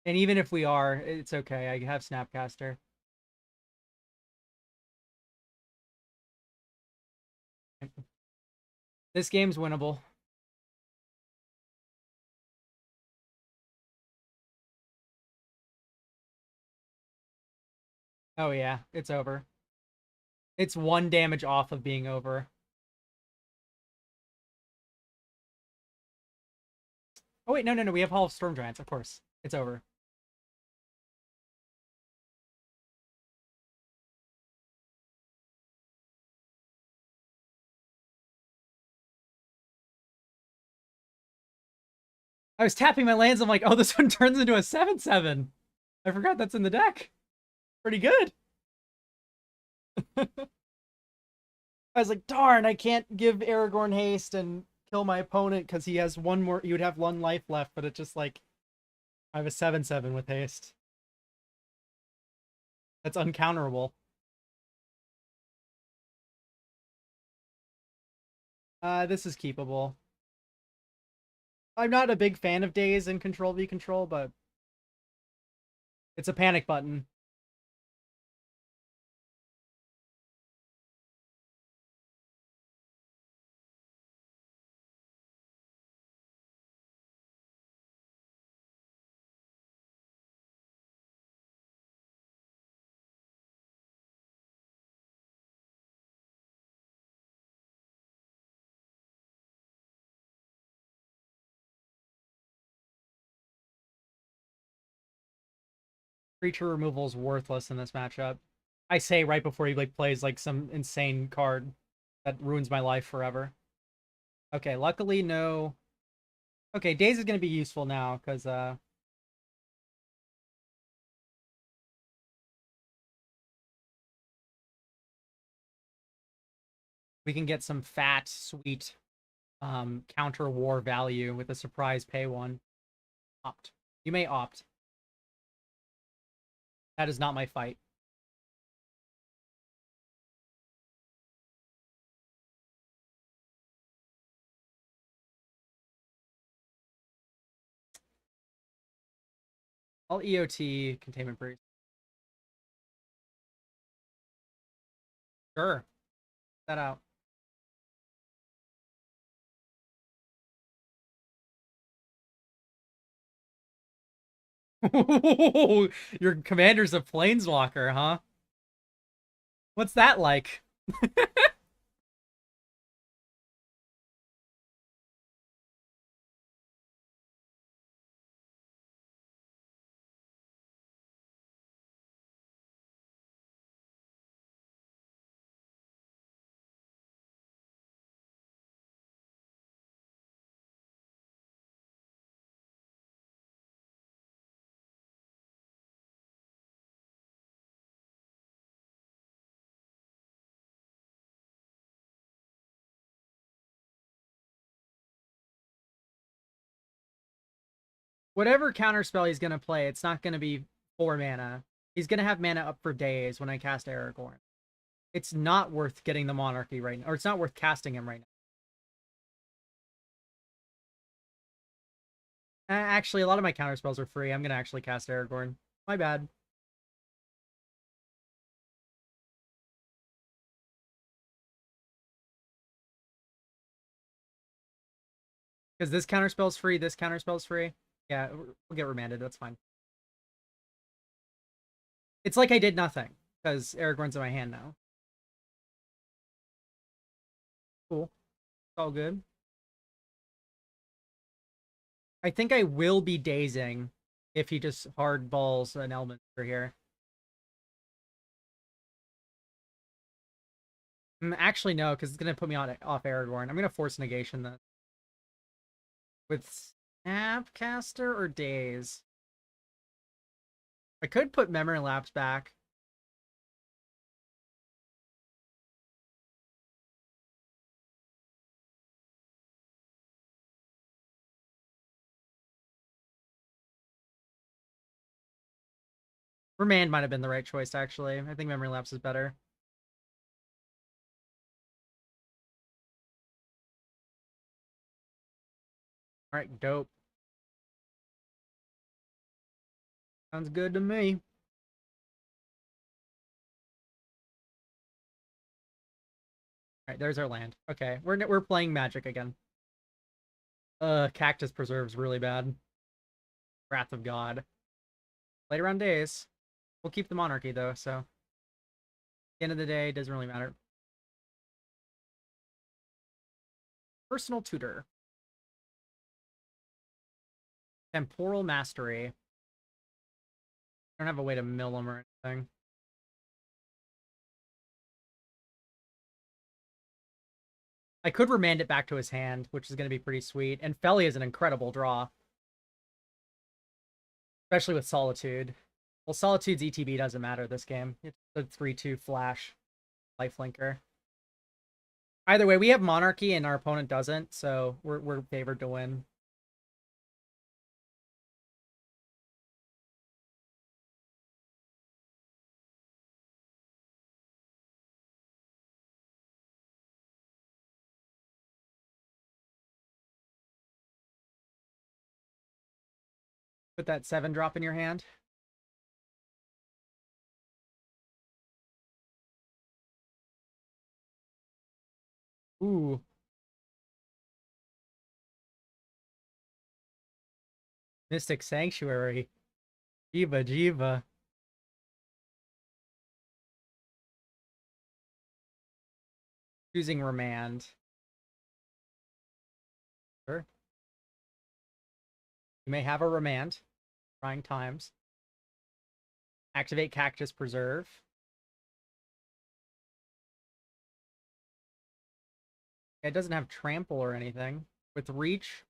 And even if we are, it's okay. I have Snapcaster. This game's winnable. Oh yeah, it's over. It's 1 damage off of being over. Oh wait, no, we have Hall of Storm Giants, of course. It's over. I was tapping my lands, I'm like, oh, this one turns into a 7/7. I forgot that's in the deck. Pretty good. I was like, darn, I can't give Aragorn haste and kill my opponent because he has one more. He would have 1 life left, but it's just like I have a 7/7 with haste. That's uncounterable. This is keepable. I'm not a big fan of Daze and Control V Control, but it's a panic button. Creature removal is worthless in this matchup. I say right before he like plays like some insane card that ruins my life forever. Okay, luckily no. Okay, Daze is gonna be useful now because we can get some fat, sweet counter war value with a surprise pay one. Opt. You may opt. That is not my fight. I'll EOT Containment Breach. Sure. That out. Your commander's a planeswalker, huh? What's that like? Whatever counterspell he's gonna play, it's not gonna be 4 mana. He's gonna have mana up for days when I cast Aragorn. It's not worth getting the Monarchy right now, or it's not worth casting him right now. Actually, a lot of my counterspells are free. I'm gonna actually cast Aragorn. My bad. Because this counterspell's free, this counterspell's free. Yeah, we'll get remanded. That's fine. It's like I did nothing because Aragorn's in my hand now. Cool. It's all good. I think I will be dazing if he just hard balls an element for here. Actually, no, because it's gonna put me on off Aragorn. I'm gonna force negation this. With Snapcaster or Daze? I could put Memory Lapse back. Remand might have been the right choice, actually. I think Memory Lapse is better. Alright, dope. Sounds good to me. Alright, there's our land. Okay, we're playing Magic again. Cactus Preserve's really bad. Wrath of God. Played around Days. We'll keep the Monarchy, though, so... At the end of the day, it doesn't really matter. Personal Tutor. Temporal Mastery. I don't have a way to mill them or anything. I could remand it back to his hand, which is going to be pretty sweet. And Felly is an incredible draw. Especially with Solitude. Well, Solitude's ETB doesn't matter this game. It's a 3-2 flash lifelinker. Either way, we have Monarchy and our opponent doesn't, so we're favored to win. Put that 7-drop in your hand. Ooh. Mystic Sanctuary. Jiva, Jiva. Choosing Remand. Sure. You may have a Remand. Trying times. Activate Cactus Preserve. It doesn't have Trample or anything. With Reach.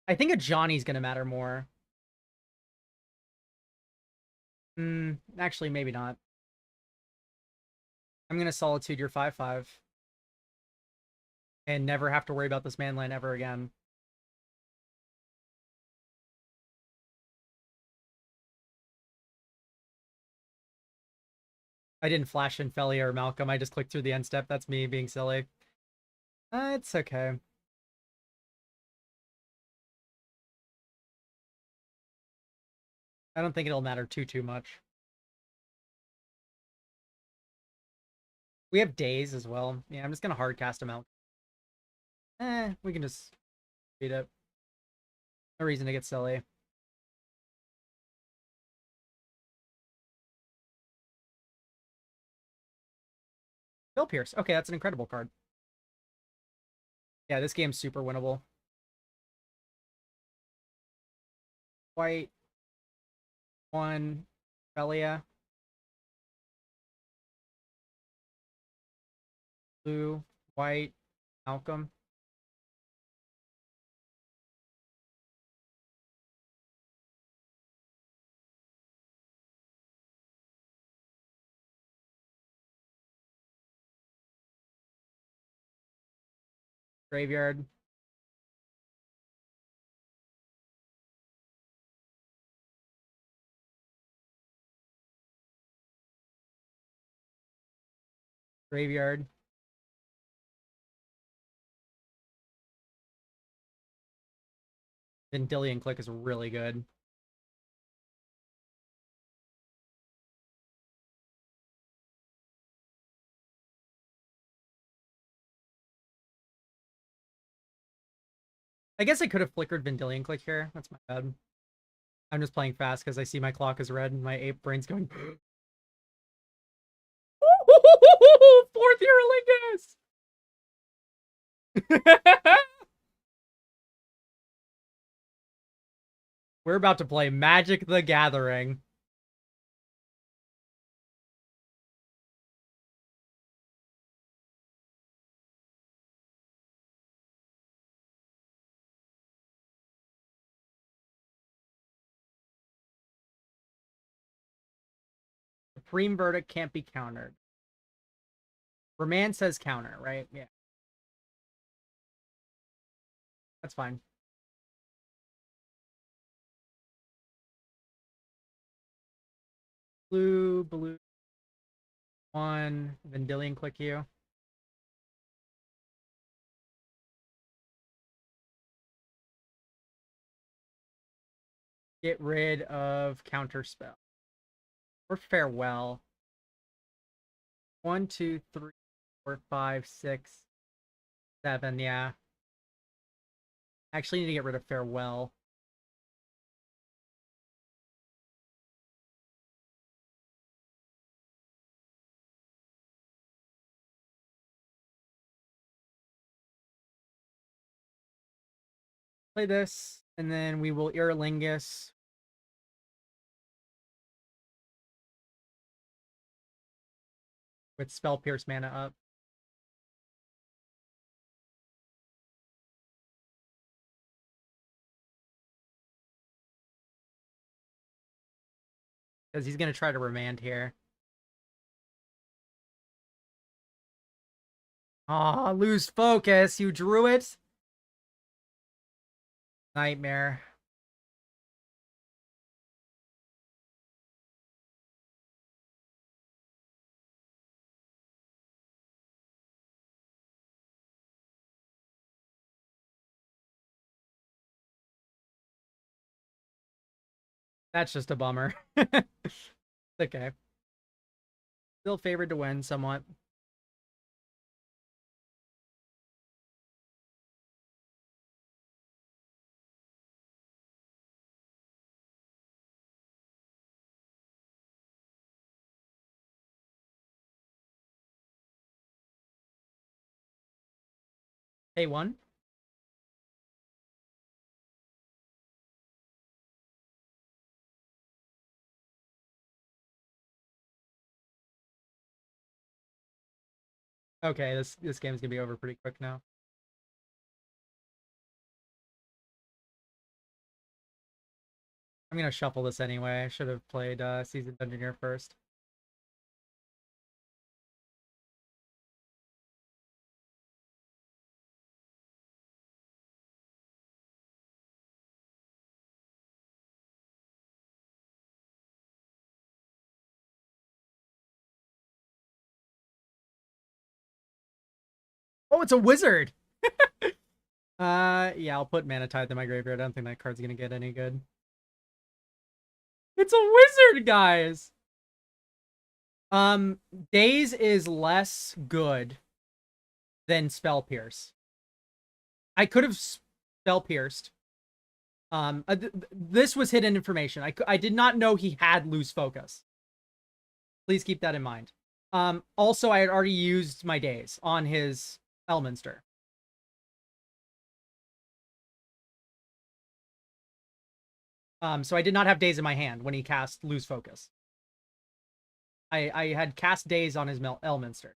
I think a Johnny's gonna matter more. Actually, maybe not. I'm gonna Solitude your 5/5. And never have to worry about this manland ever again. I didn't flash in Felly or Malcolm. I just clicked through the end step. That's me being silly. It's okay. I don't think it'll matter too much. We have Days as well. Yeah, I'm just gonna hard cast him out. We can just beat it. No reason to get silly. Bill Pierce. Okay, that's an incredible card. Yeah, this game's super winnable. White. 1. Belia. Blue. White. Malcolm. Graveyard. Graveyard. Vendilion Click is really good. I guess I could have flickered Vendilion Click here. That's my bad. I'm just playing fast because I see my clock is red and my ape brain's going. 4th year Lingus! We're about to play Magic the Gathering. Supreme Verdict can't be countered. Remand says counter, right? Yeah. That's fine. Blue, 1, Vendilion click you. Get rid of counterspell. Or farewell. 1, 2, 3, 4, 5, 6, 7, yeah. Actually need to get rid of farewell. Play this, and then we will Irrelingus. With Spell Pierce mana up. Because he's going to try to remand here. Ah, lose focus. You drew it. Nightmare. That's just a bummer. Okay. Still favored to win somewhat. A1. Okay, this game's gonna be over pretty quick now. I'm gonna shuffle this anyway. I should have played Seasoned Engineer first. Oh, it's a wizard! Yeah, I'll put Mana Tithe in my graveyard. I don't think that card's gonna get any good. It's a wizard, guys! Daze is less good than Spell Pierce. I could have Spell Pierced. This was hidden information. I did not know he had Lose Focus. Please keep that in mind. Also, I had already used my Daze on his Elminster. So I did not have Daze in my hand when he cast Lose Focus. I had cast Daze on his Elminster.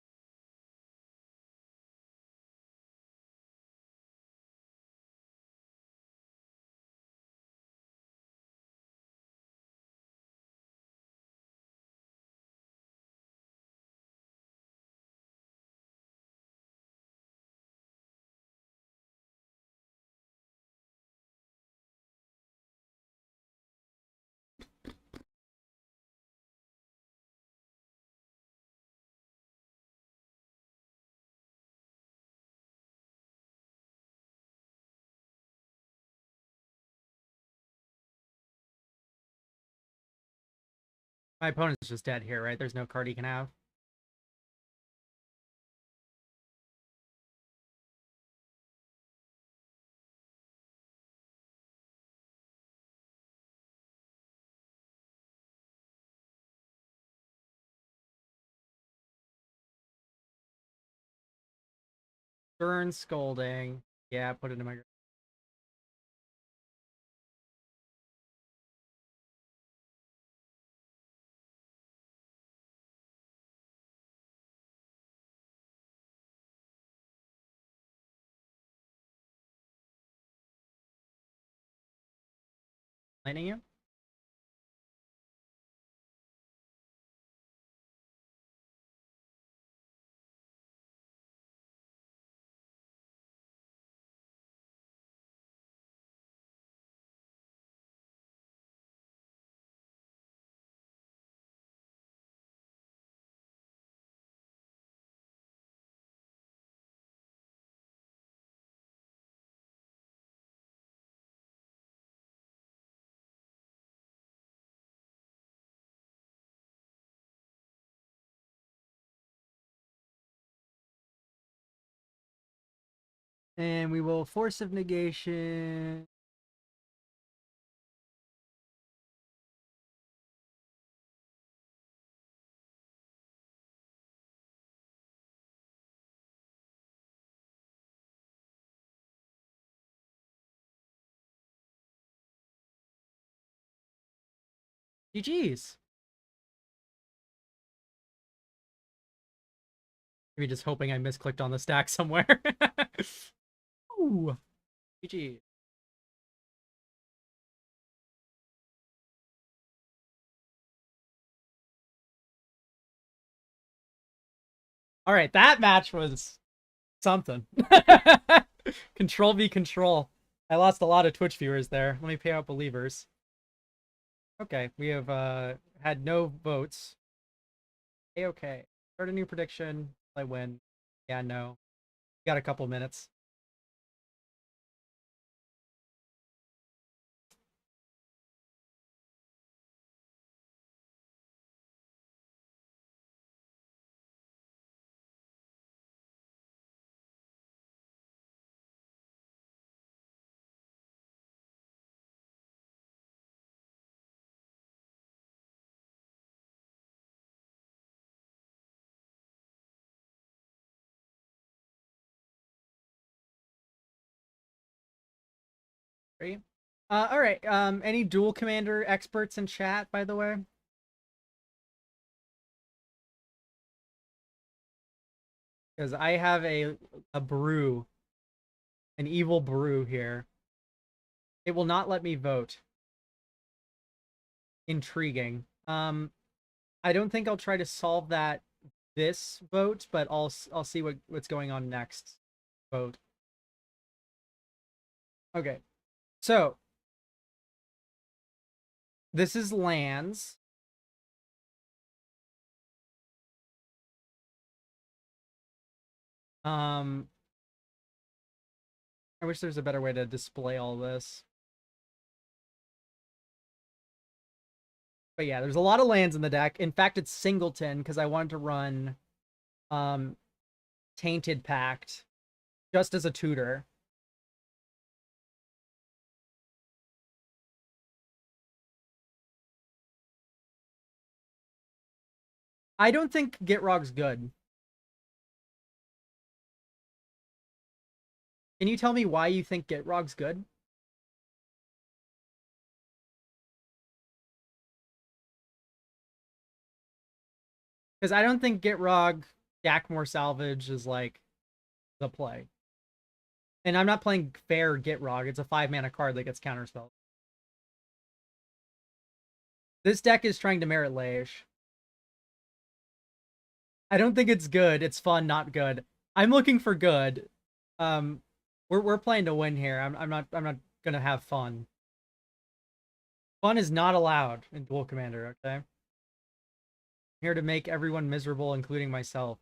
My opponent's just dead here, right? There's no card he can have. Burn, Scolding. Yeah, put it in my... Lightning you? And we will Force of Negation. GG's. Maybe just hoping I misclicked on the stack somewhere. Ooh. GG. All right, that match was something. Control v control. I lost a lot of Twitch viewers there. Let me pay out believers. Okay, we have had no votes. Okay. Start a new prediction. I win. Yeah, no. Got a couple minutes. Ready? All right. Any dual commander experts in chat, by the way? Because I have a brew, an evil brew here. It will not let me vote. Intriguing. I don't think I'll try to solve that this vote, but I'll see what's going on next vote. Okay. So this is lands. I wish there's a better way to display all this. But yeah, there's a lot of lands in the deck. In fact, it's singleton because I wanted to run Tainted Pact just as a tutor. I don't think Gitrog's good. Can you tell me why you think Gitrog's good? Because I don't think Gitrog Jackmore Salvage is like the play. And I'm not playing fair Gitrog. It's a 5-mana card that gets counterspelled. This deck is trying to merit Leish. I don't think it's good. It's fun, not good. I'm looking for good. We're playing to win here. I'm not gonna have fun. Fun is not allowed in Duel Commander, okay? I'm here to make everyone miserable, including myself.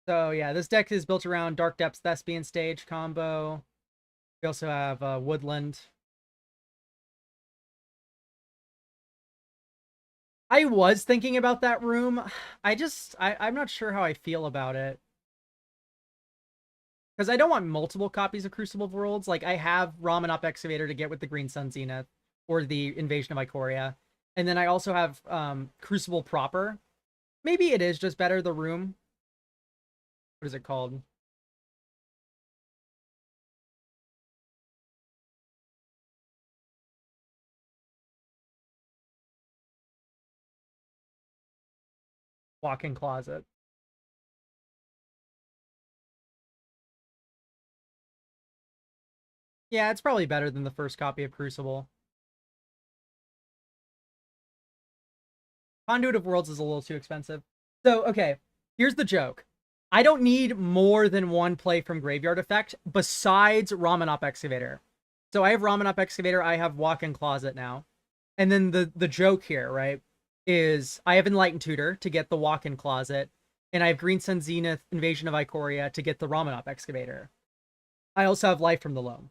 So yeah, this deck is built around Dark Depths Thespian Stage combo. We also have Woodland. I was thinking about that room. I'm not sure how I feel about it. Because I don't want multiple copies of Crucible of Worlds. Like, I have Ramanop Excavator to get with the Green Sun Zenith or the Invasion of Ikoria. And then I also have Crucible proper. Maybe it is just better, the room. What is it called? Walk-in closet. Yeah, it's probably better than the first copy of Crucible. Conduit of Worlds is a little too expensive. So, okay, here's the joke. I don't need more than one play from Graveyard Effect besides Ramanop Excavator. So I have Ramanop Excavator, I have Walk-in Closet now. And then the joke here, right, is I have Enlightened Tutor to get the Walk-in Closet, and I have Green Sun Zenith, Invasion of Ikoria to get the Ramanop Excavator. I also have Life from the Loam.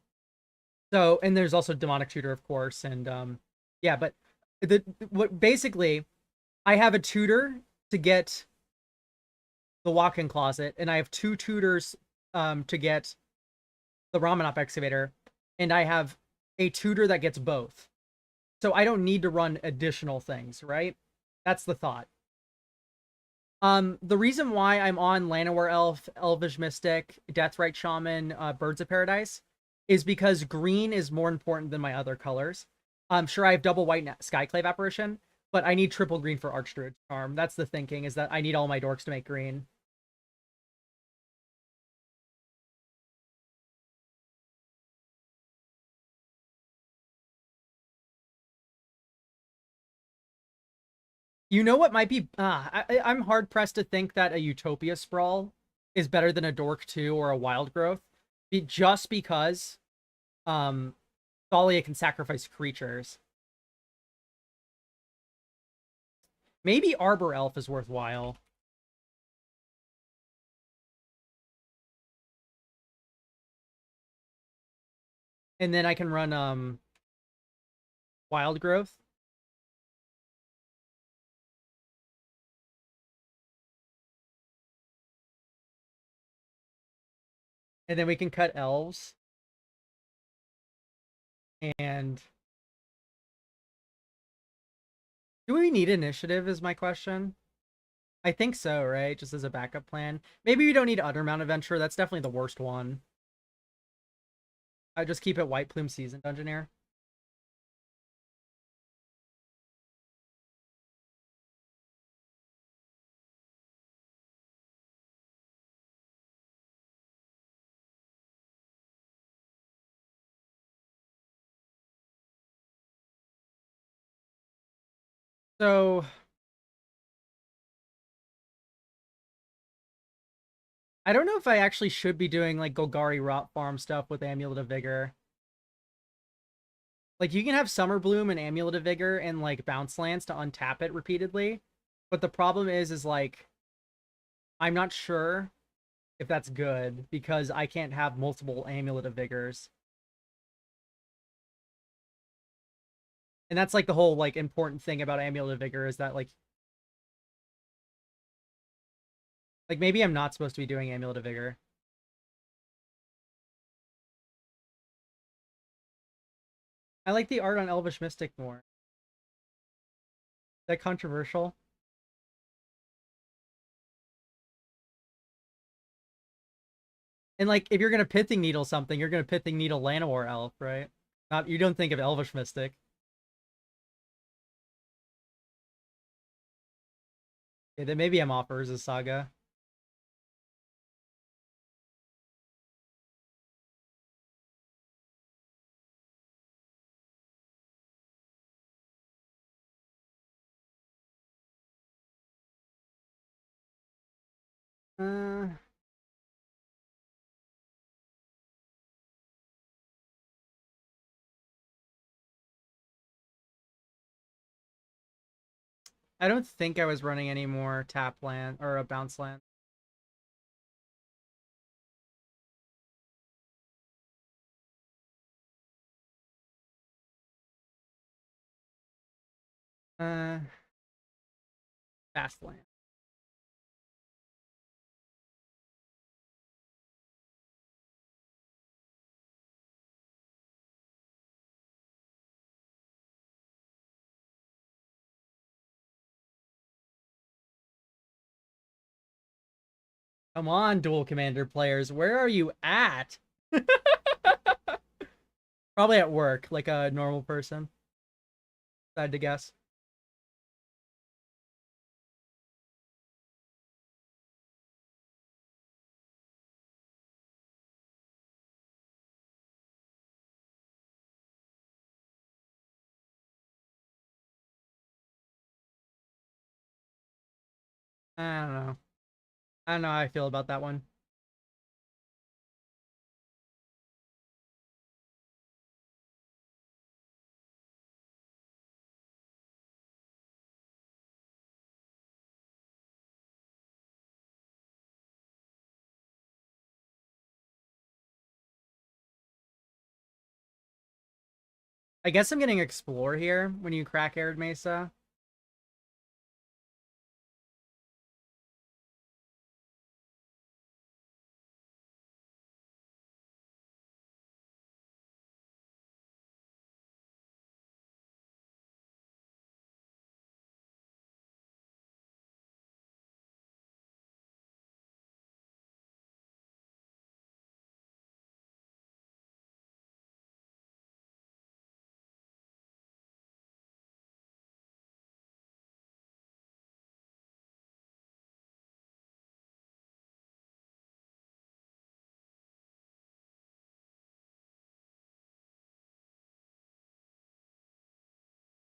So, and there's also Demonic Tutor, of course, and yeah, but What basically, I have a tutor to get the walk-in closet, and I have two tutors to get the Ramanop excavator, and I have a tutor that gets both. So I don't need to run additional things, right? That's the thought. The reason why I'm on Llanowar Elf, Elvish Mystic, Deathrite Shaman, Birds of Paradise is because green is more important than my other colors. I'm sure I have double white Skyclave Apparition, but I need triple green for Archdruid Charm. That's the thinking, is that I need all my dorks to make green. You know what might be? I'm hard pressed to think that a Utopia Sprawl is better than a Dork 2 or a Wild Growth, just because um, Thalia can sacrifice creatures. Maybe Arbor Elf is worthwhile. And then I can run Wild Growth. And then we can cut elves. And do we need initiative is my question. I think so, right? Just as a backup plan. Maybe we don't need Uttermount Adventure. That's definitely the worst one. I just keep it White Plume Season Dungeoneer. So I don't know if I actually should be doing like Golgari Rot Farm stuff with Amulet of Vigor. Like you can have Summer Bloom and Amulet of Vigor and like bounce lands to untap it repeatedly. But the problem is like I'm not sure if that's good because I can't have multiple Amulet of Vigors. And that's like the whole like important thing about Amulet of Vigor is that like maybe I'm not supposed to be doing Amulet of Vigor. I like the art on Elvish Mystic more. Is that controversial? And like if you're gonna pithing needle something, you're gonna pithing needle Llanowar Elf, right? Not you don't think of Elvish Mystic. Yeah, then maybe I'm off Urza's Saga. Uh, I don't think I was running any more tap land or a bounce land. Uh, fast land. Come on, dual commander players, where are you at? Probably at work, like a normal person. I had to guess. I don't know. I don't know how I feel about that one. I guess I'm getting Explore here when you crack Arid Mesa.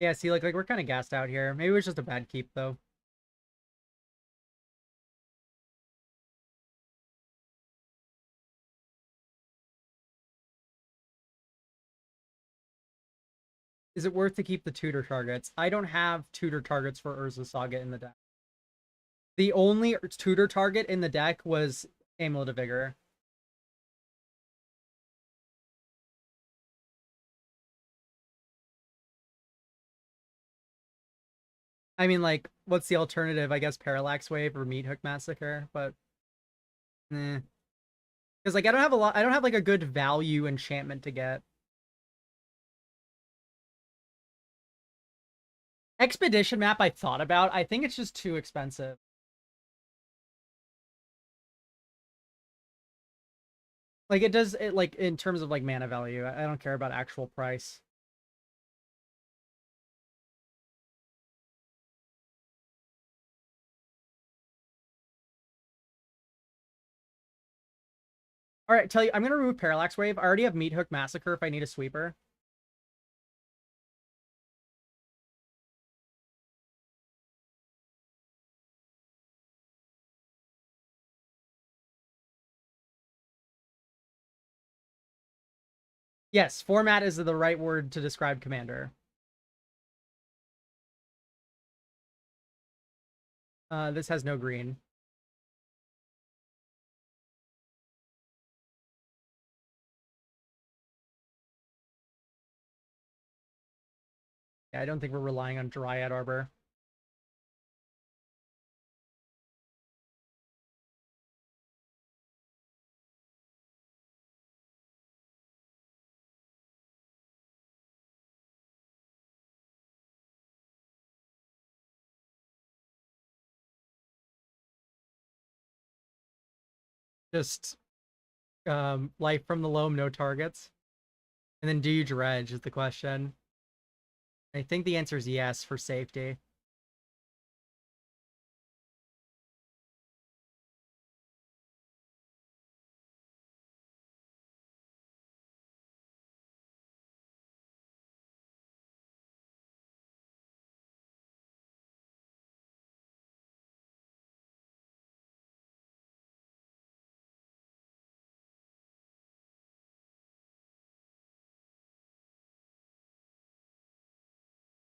Yeah, see, like we're kind of gassed out here. Maybe it was just a bad keep, though. Is it worth to keep the tutor targets? I don't have tutor targets for Urza Saga in the deck. The only tutor target in the deck was Amulet of Vigor. I mean, like, what's the alternative? I guess Parallax Wave or Meat Hook Massacre, but eh. Because like I don't have a lot. I don't have like a good value enchantment to get. Expedition map I thought about. I think it's just too expensive. Like it does it like in terms of like mana value. I don't care about actual price. All right, tell you, I'm gonna remove Parallax Wave. I already have Meat Hook Massacre if I need a sweeper. Yes, format is the right word to describe Commander. This has no green. Yeah, I don't think we're relying on Dryad Arbor. Just life from the loam, no targets. And then do you dredge is the question. I think the answer is yes for safety.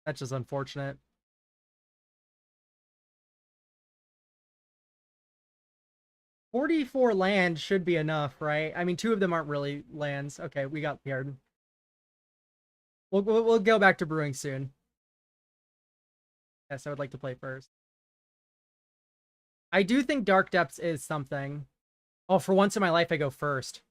That's just unfortunate. 44 land should be enough, right? I mean, two of them aren't really lands. Okay, we got paired. We'll go back to brewing soon. Yes, I would like to play first. I do think Dark Depths is something. Oh, for once in my life, I go first.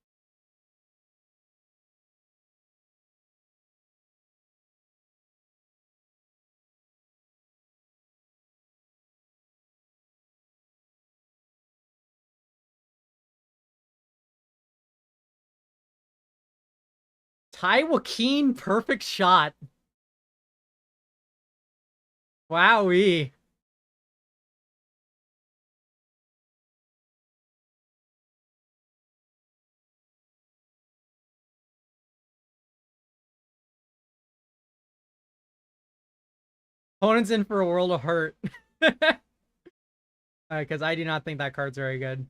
Ty Joaquin, perfect shot. Wowee. Opponent's in for a world of hurt. Because I do not think that card's very good.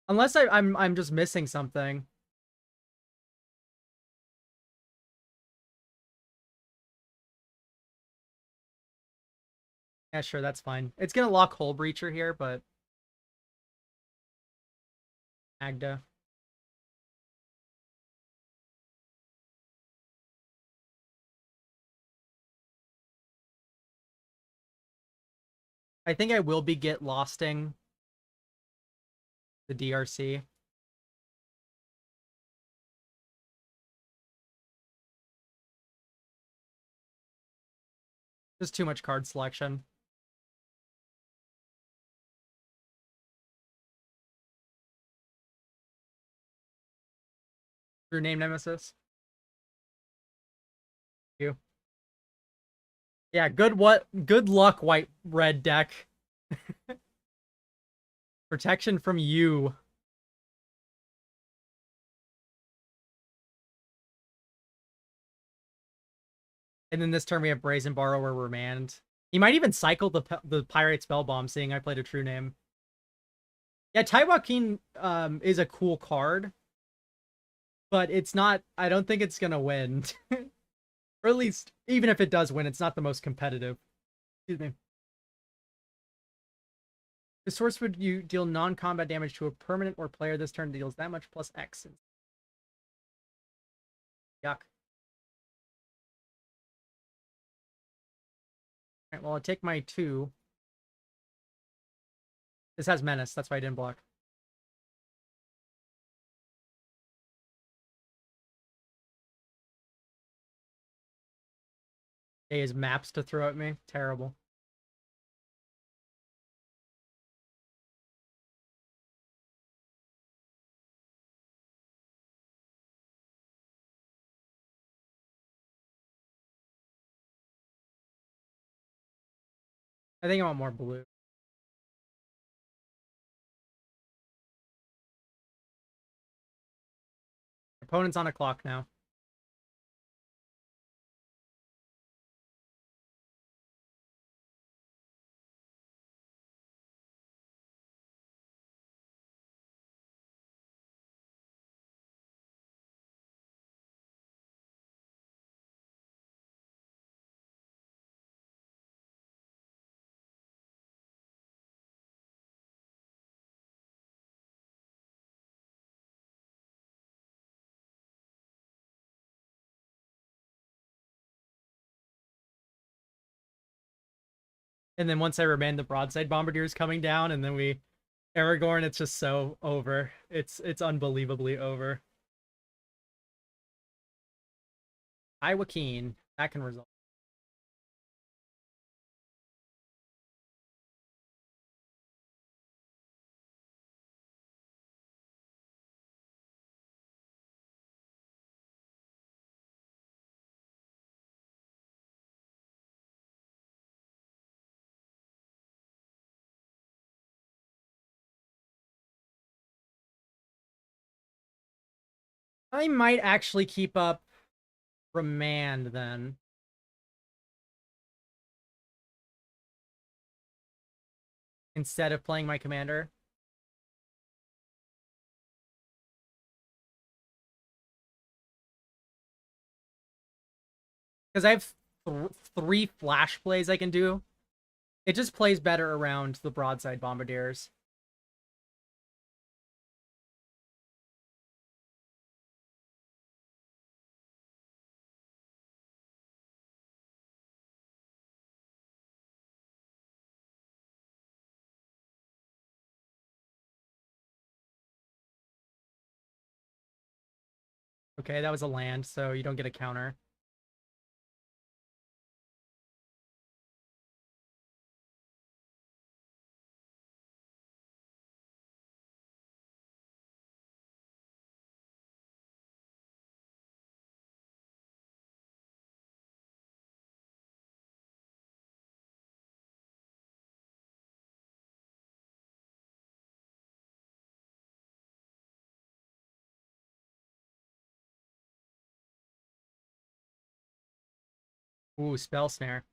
Unless I'm just missing something. Yeah, sure, that's fine. It's gonna lock Hull Breacher here, but Magda. I think I will be get losting the DRC. Just too much card selection. Your name Nemesis. You. Yeah, good luck, white red deck. Protection from you. And then this turn we have Brazen Borrower Remand. He might even cycle the Pirate Spellbomb, seeing I played a true name. Yeah, Tai Joaquin is a cool card, but it's not. I don't think it's gonna win, or at least even if it does win, it's not the most competitive. Excuse me. The source would you deal non-combat damage to a permanent or player this turn deals that much plus X. Yuck. Alright, well, I'll take my 2. This has Menace, that's why I didn't block. He has maps to throw at me. Terrible. I think I want more blue. Opponent's on a clock now. And then once I remand, the Broadside Bombardier is coming down, and then we Aragorn, it's just so over. It's unbelievably over. Tai Joaquin. That can result. I might actually keep up Remand then. Instead of playing my commander. Because I have 3 flash plays I can do. It just plays better around the Broadside Bombardiers. Okay, that was a land, so you don't get a counter. Ooh, Spell Snare.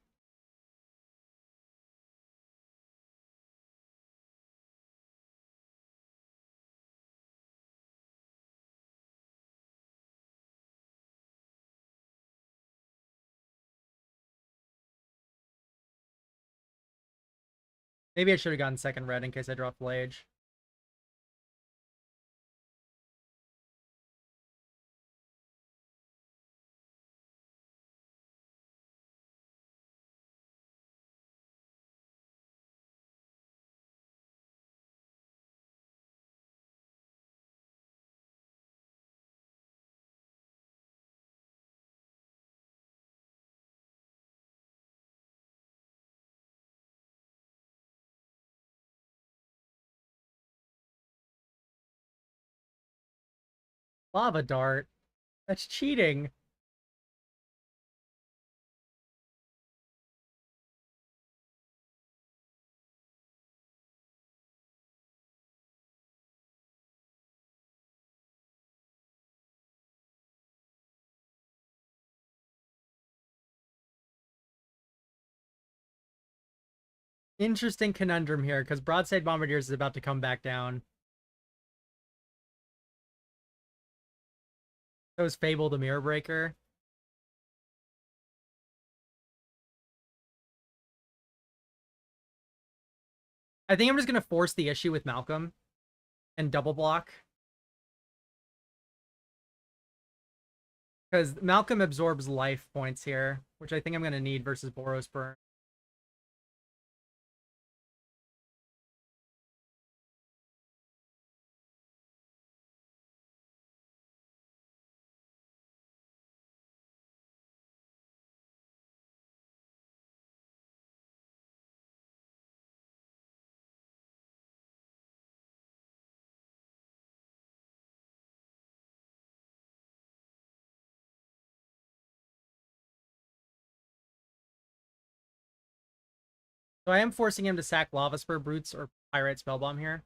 Maybe I should have gotten second red in case I dropped Blage. Lava Dart. That's cheating. Interesting conundrum here, because Broadside Bombardiers is about to come back down. So is Fable the Mirror Breaker. I think I'm just going to force the issue with Malcolm and double block. Because Malcolm absorbs life points here, which I think I'm going to need versus Boros Burn. So I am forcing him to sack Lava Spur Brutes or Pyrite Spellbomb here.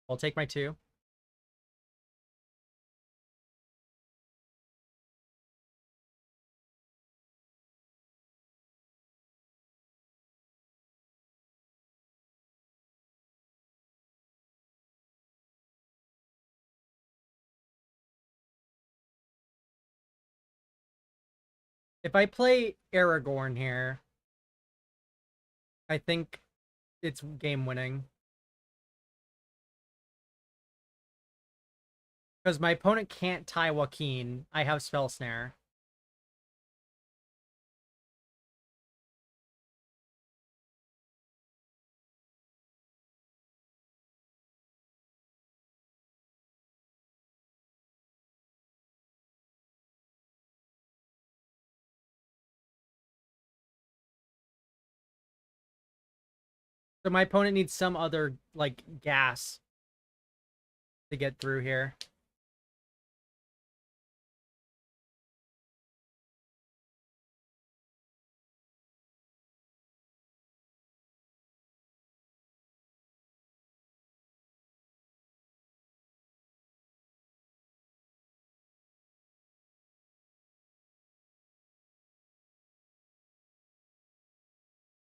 I'll take my 2. If I play Aragorn here, I think it's game winning. Because my opponent can't tie Joaquin. I have Spell Snare. So my opponent needs some other, like, gas to get through here.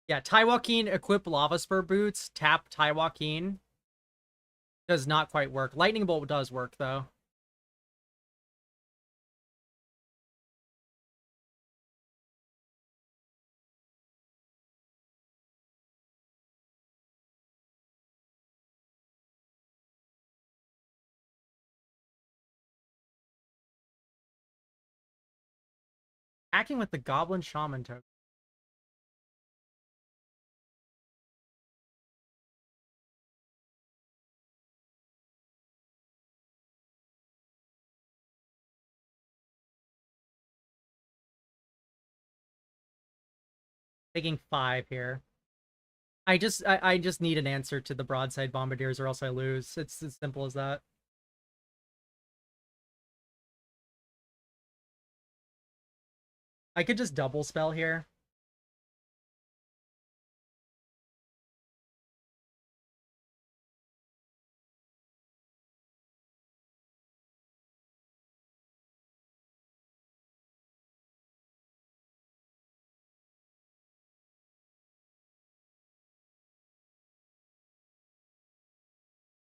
Yeah, tie Joaquin, equip Lava Spur Boots, tap tie Joaquin. Does not quite work. Lightning Bolt does work, though. Hacking with the Goblin Shaman token. Taking 5 here. I just need an answer to the Broadside Bombardiers or else I lose. It's as simple as that. I could just double spell here.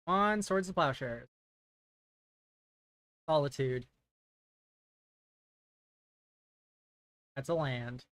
On Swords of Plowshares. Solitude. That's a land.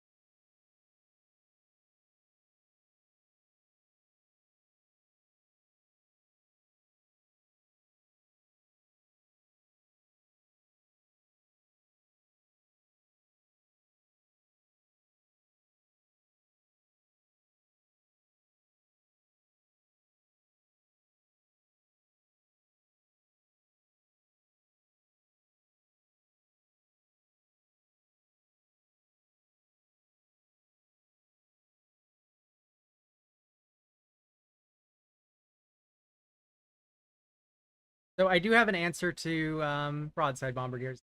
So I do have an answer to broadside bombardiers.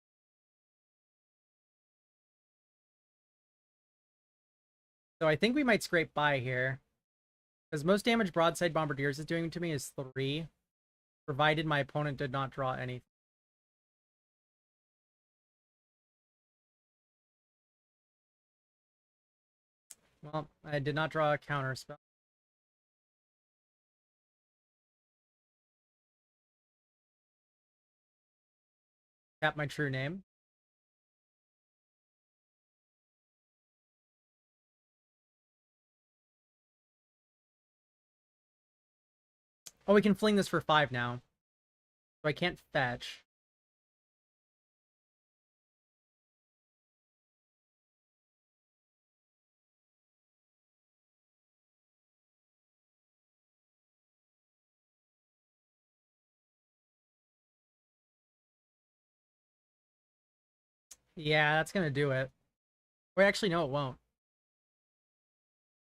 So I think we might scrape by here. Because most damage broadside bombardiers is doing to me is 3, provided my opponent did not draw anything. Well, I did not draw a counter spell. Tap my true name. Oh, we can fling this for 5 now. So I can't fetch. Yeah, that's gonna do it. Wait, actually, no, it won't.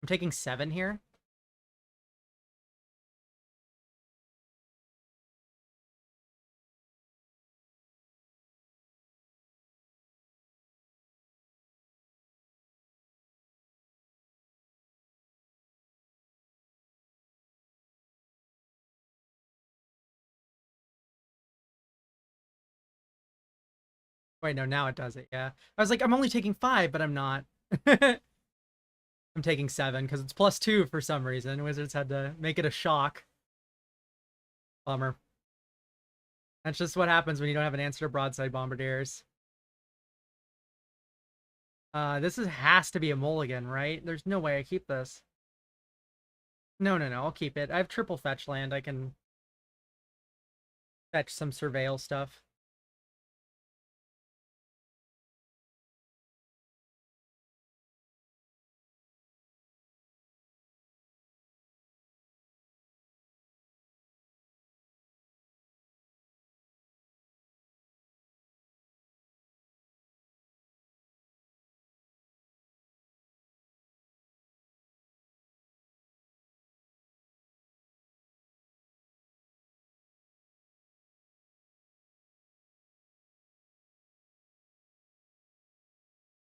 I'm taking 7 here. Wait, no, now it does it, yeah. I was like, I'm only taking 5, but I'm not. I'm taking 7, because it's +2 for some reason. Wizards had to make it a shock. Bummer. That's just what happens when you don't have an answer to broadside bombardiers. Has to be a mulligan, right? There's no way I keep this. No, I'll keep it. I have triple fetch land. I can fetch some surveil stuff.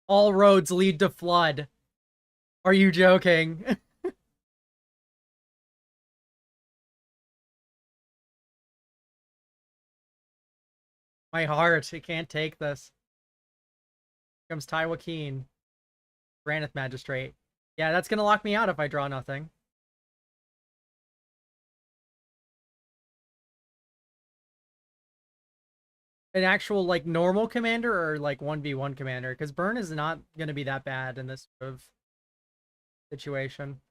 All roads lead to flood. Are you joking? My heart, it can't take this. Here comes Tywakeen. Granith Magistrate. Yeah, that's gonna lock me out if I draw nothing. An actual, like, normal commander or, like, 1v1 commander? Because burn is not gonna be that bad in this sort of situation.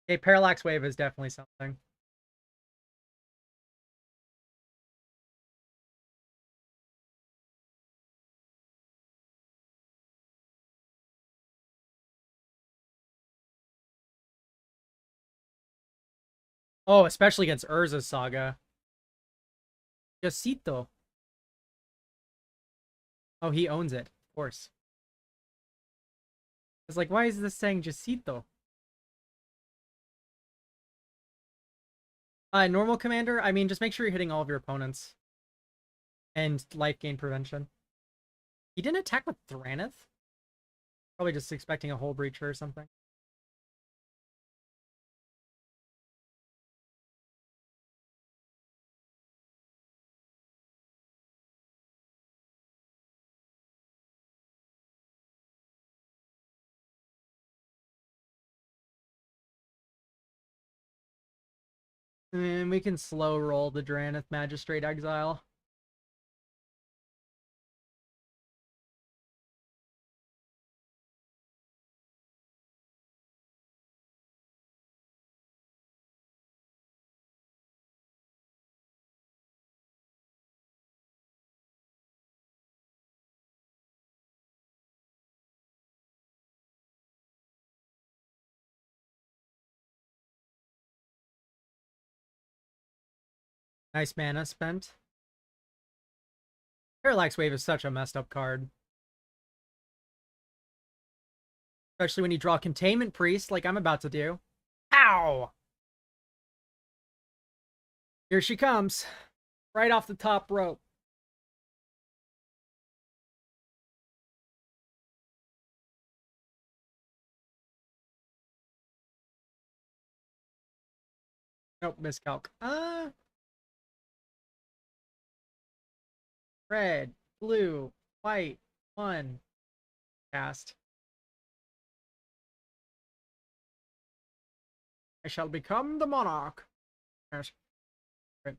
Okay, Parallax Wave is definitely something. Oh, especially against Urza's Saga. Jacito. Oh, he owns it, of course. It's like, why is this saying Jacito? Normal commander, I mean, just make sure you're hitting all of your opponents. And life gain prevention. He didn't attack with Thraneth? Probably just expecting a Hull Breacher or something. And we can slow roll the Draneth Magistrate Exile. Nice mana spent. Parallax Wave is such a messed up card. Especially when you draw Containment Priest like I'm about to do. Ow! Here she comes. Right off the top rope. Nope, miscalc. Red, blue, white, 1. Cast. I shall become the monarch. Yes. Right.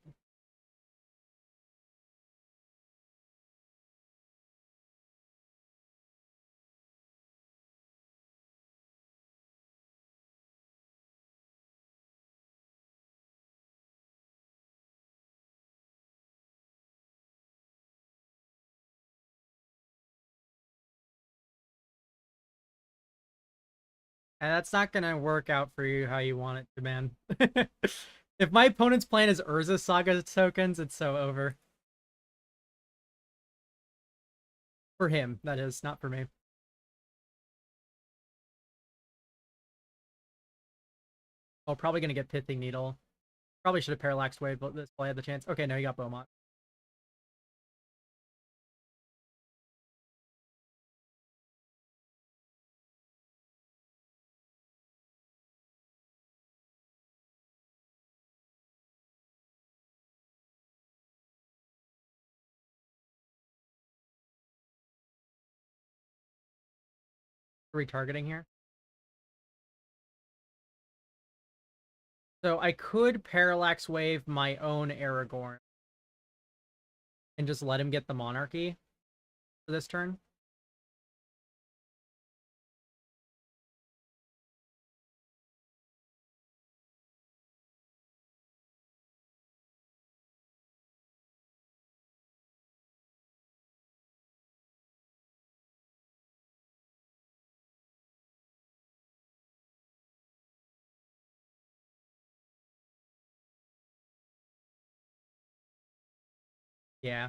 And that's not gonna work out for you how you want it to, man. If my opponent's plan is Urza Saga tokens, it's so over. For him, that is, not for me. Oh, probably gonna get Pithing Needle. Probably should have Parallax Wave, but this while I had the chance. Okay, no, he got Beaumont. Retargeting here. So I could Parallax Wave my own Aragorn and just let him get the Monarchy for this turn. Yeah.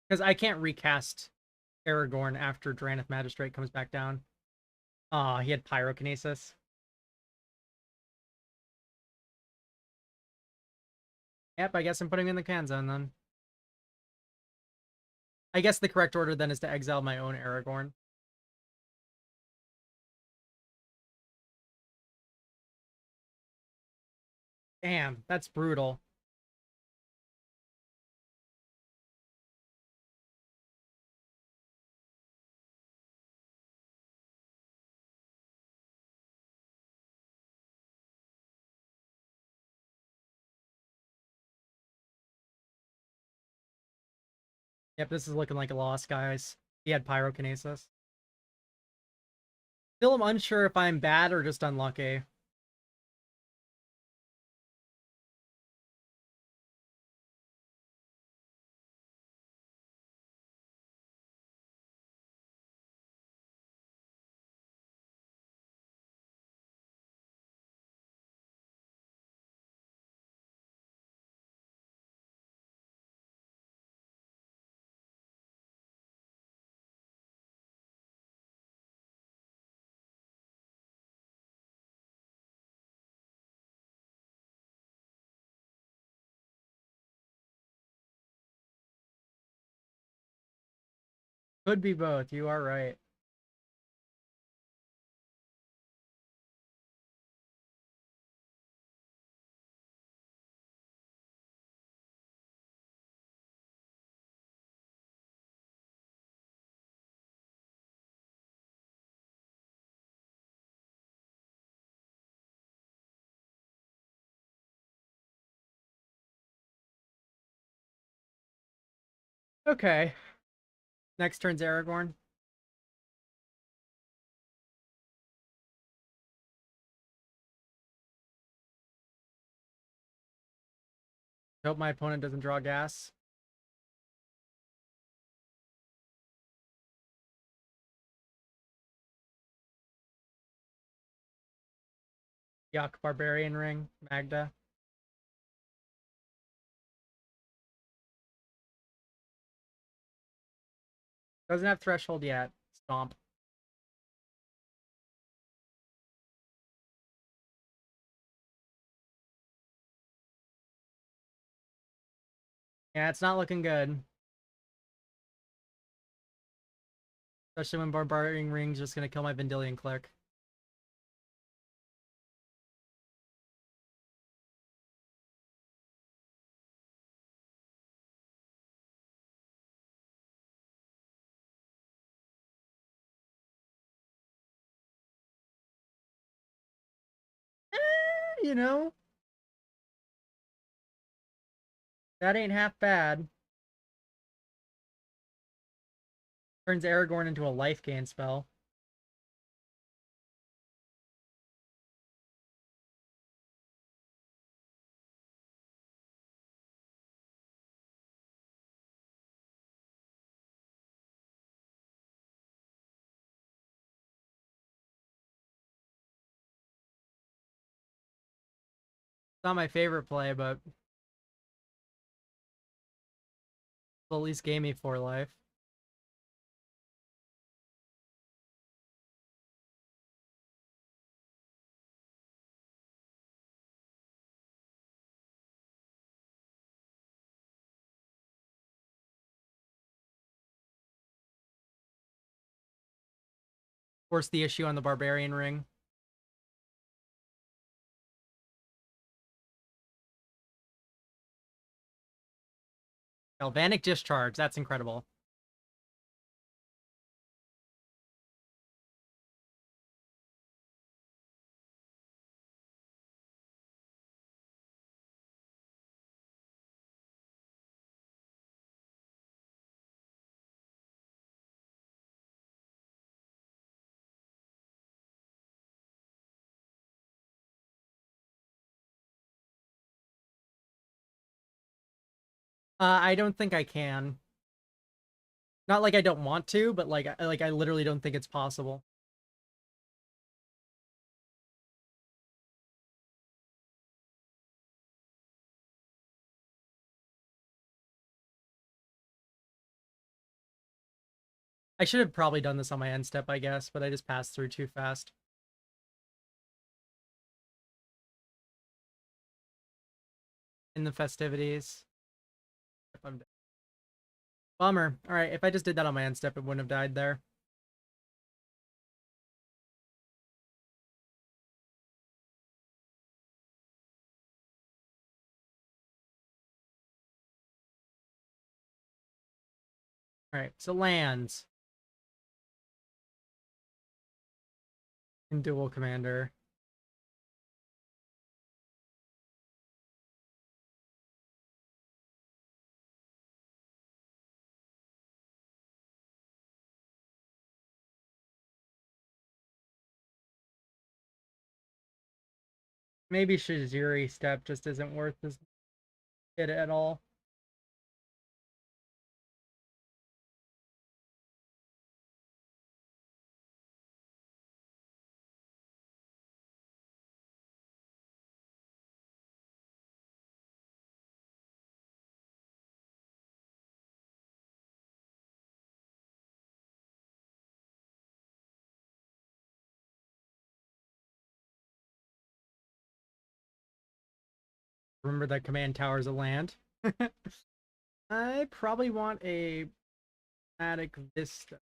Because I can't recast Aragorn after Drannith Magistrate comes back down. Ah, he had Pyrokinesis. Yep, I guess I'm putting him in the can zone then. I guess the correct order then is to exile my own Aragorn. Damn, that's brutal. Yep, this is looking like a loss, guys. He had Pyrokinesis. Still am unsure if I'm bad or just unlucky. Could be both, you are right. Okay. Next turn's Aragorn. Hope my opponent doesn't draw gas. Yuck, Barbarian Ring, Magda. Doesn't have threshold yet. Stomp. Yeah, it's not looking good. Especially when Barbarian Ring's just gonna kill my Vendilion Click. You know, that ain't half bad. Turns Aragorn into a life gain spell. It's not my favorite play, but it'll at least gave me 4 life. Force the issue on the Barbarian Ring. Galvanic Discharge. That's incredible. I don't think I can. Not like I don't want to, but like I literally don't think it's possible. I should have probably done this on my end step, I guess, but I just passed through too fast. In the festivities. I'm dead. Bummer. Alright, if I just did that on my end step, it wouldn't have died there. Alright, so lands. In Duel Commander. Maybe Shiziri step just isn't worth it at all. Remember that command tower's a land. I probably want a Attic Vista.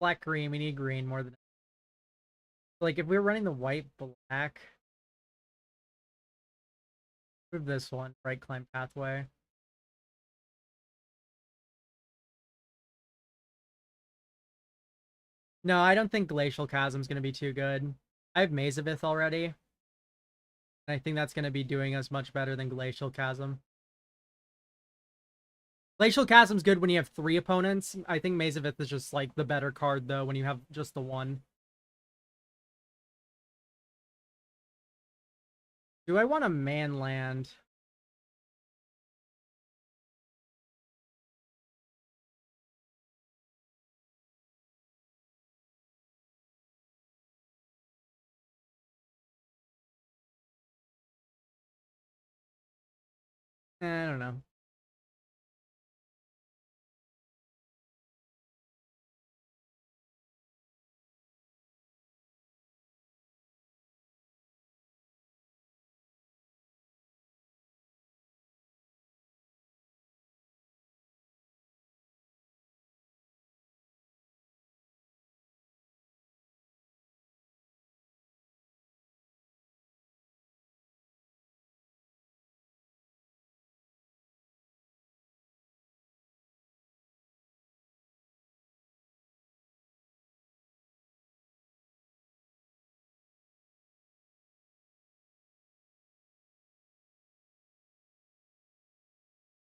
Black green, we need green more than like if we were running the white black. Move this one, right climb pathway. No, I don't think Glacial Chasm's gonna be too good. I have Mazavith already. And I think that's gonna be doing us much better than Glacial Chasm. Glacial Chasm's good when you have 3 opponents. I think Mazavith is just like the better card though when you have just the one. Do I want a man land? I don't know.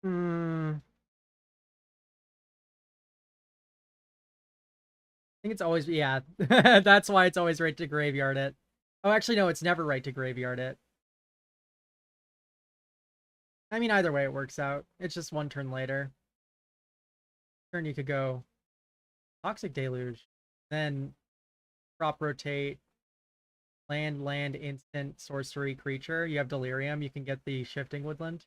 Hmm. I think it's always, yeah. That's why it's always right to graveyard it. Oh, actually, no, it's never right to graveyard it. I mean, either way, it works out. It's just one turn later. Turn you could go Toxic Deluge, then crop rotate, land, instant, sorcery, creature. You have Delirium, you can get the Shifting Woodland.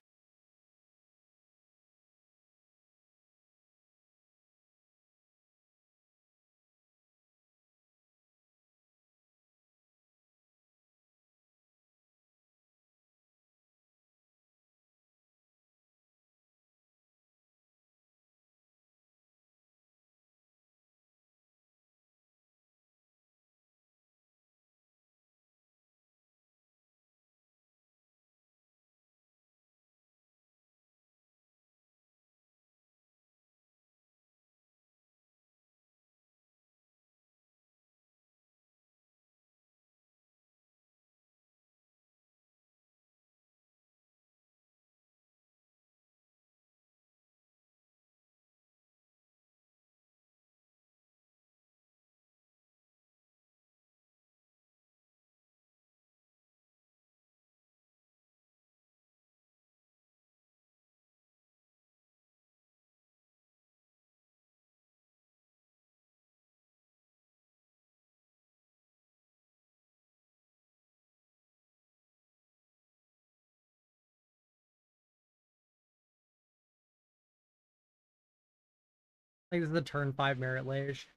I think this is the turn 5 Merit Lage.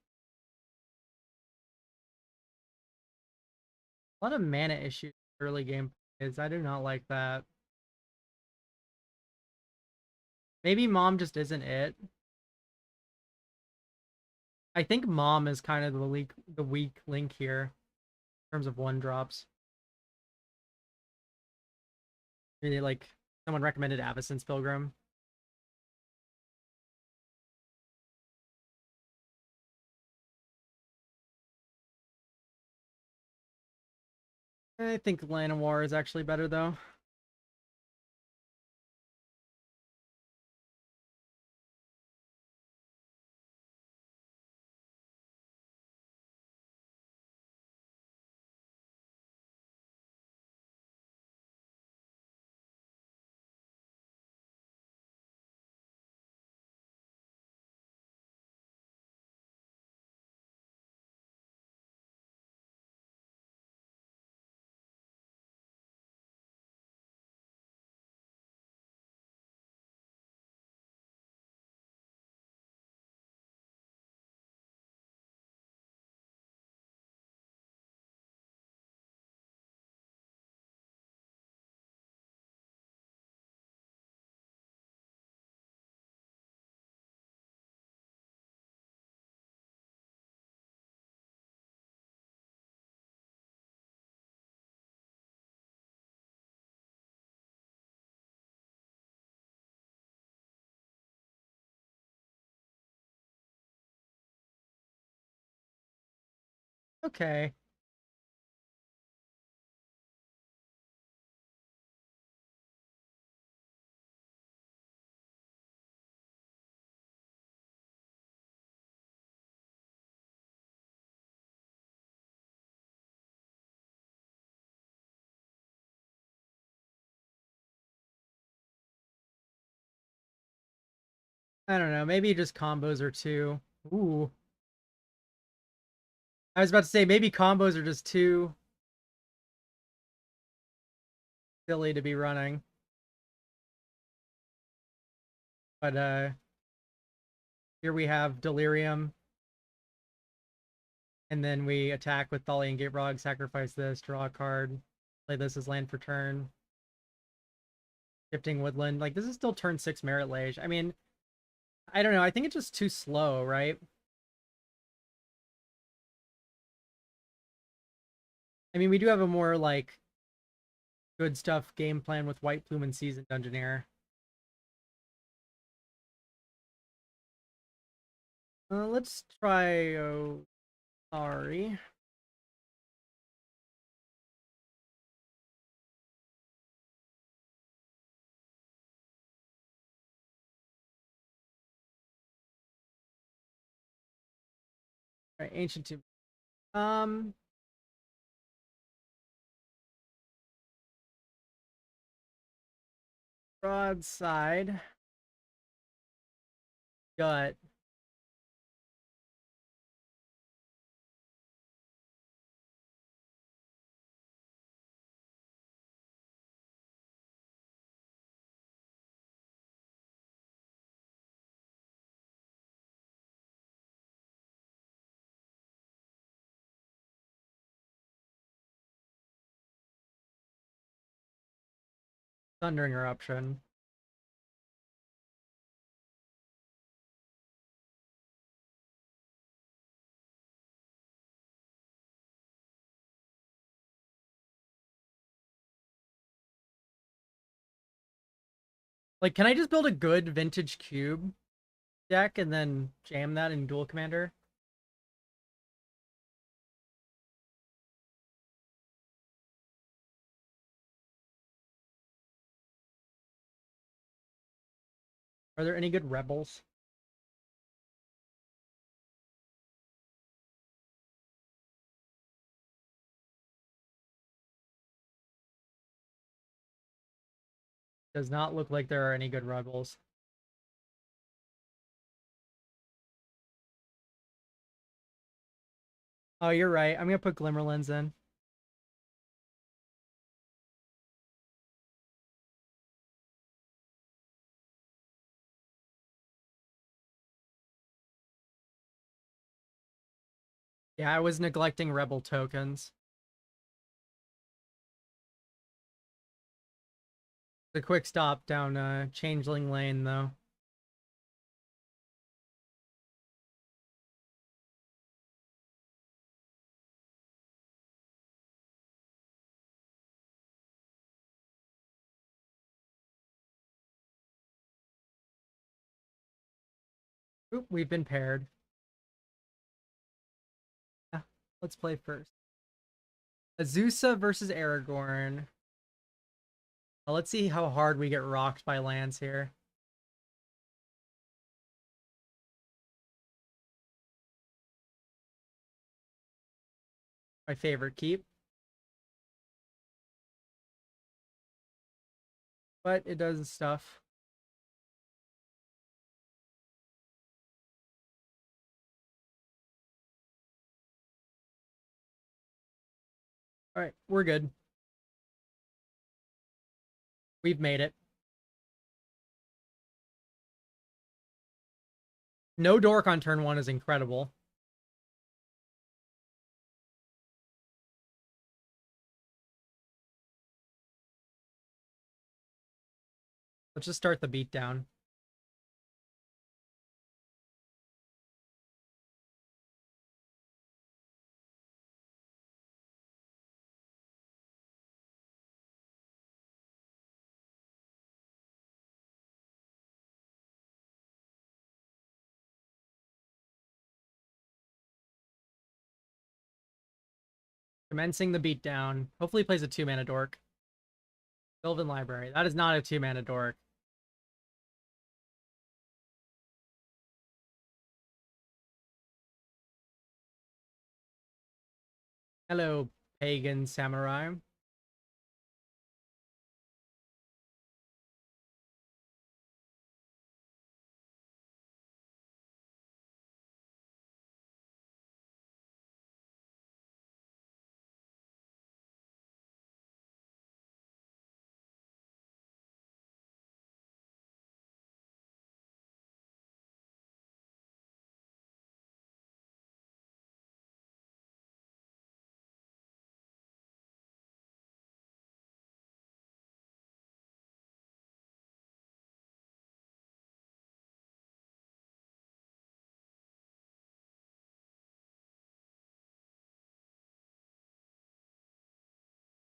A lot of mana issues early game is. I do not like that. Maybe Mom just isn't it. I think Mom is kind of the weak link here in terms of one drops. Really, like, someone recommended Avacyn's Pilgrim. I think Llanowar is actually better though. Okay. I don't know. Maybe just combos are two. Ooh. I was about to say maybe combos are just too silly to be running. But here we have Delirium. And then we attack with Thalian Gaterog, sacrifice this, draw a card, play this as land for turn. Shifting Woodland. Like, this is still turn 6 Merit Lage. I mean, I don't know. I think it's just too slow, right? I mean, we do have a more, like, good stuff game plan with White Plume and Seasoned Dungeoneer. Let's try... Oh, sorry. All right, Ancient Tomb. Broadside. Gut. Thundering Eruption. Like, can I just build a good vintage cube deck and then jam that in Duel Commander? Are there any good rebels? Does not look like there are any good rebels. Oh, you're right. I'm gonna put Glimmerlands in. Yeah, I was neglecting rebel tokens. The quick stop down Changeling Lane, though. Oop, we've been paired. Ah, let's play first. Azusa versus Aragorn. Well, let's see how hard we get rocked by lands here. My favorite keep. But it does stuff. Alright, we're good. We've made it. No dork on turn 1 is incredible. Let's just start the beatdown. Commencing the beatdown. Hopefully he plays a 2-mana dork. Sylvan Library. That is not a 2-mana dork. Hello, pagan samurai.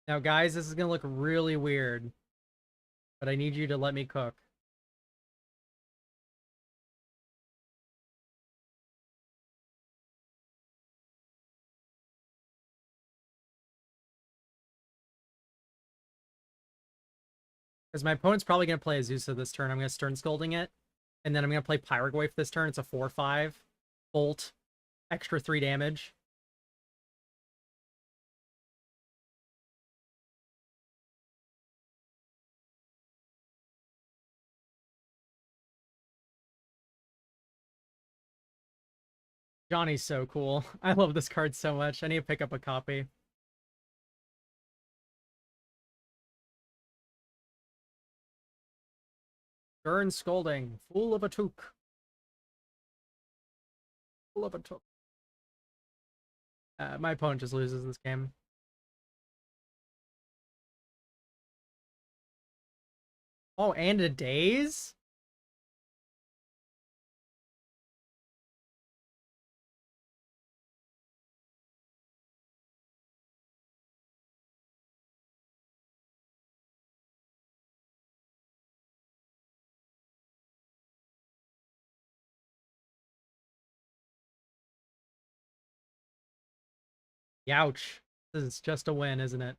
Now, guys, this is gonna look really weird, but I need you to let me cook. Because my opponent's probably gonna play Azusa this turn. I'm gonna Stern Scolding it. And then I'm gonna play Pyrogoyf this turn. It's a 4/5. Bolt. Extra 3 damage. Johnny's so cool. I love this card so much. I need to pick up a copy. Stern Scolding. Fool of a Took. Fool of a Took. My opponent just loses this game. Oh, and a daze? Youch. This is just a win, isn't it?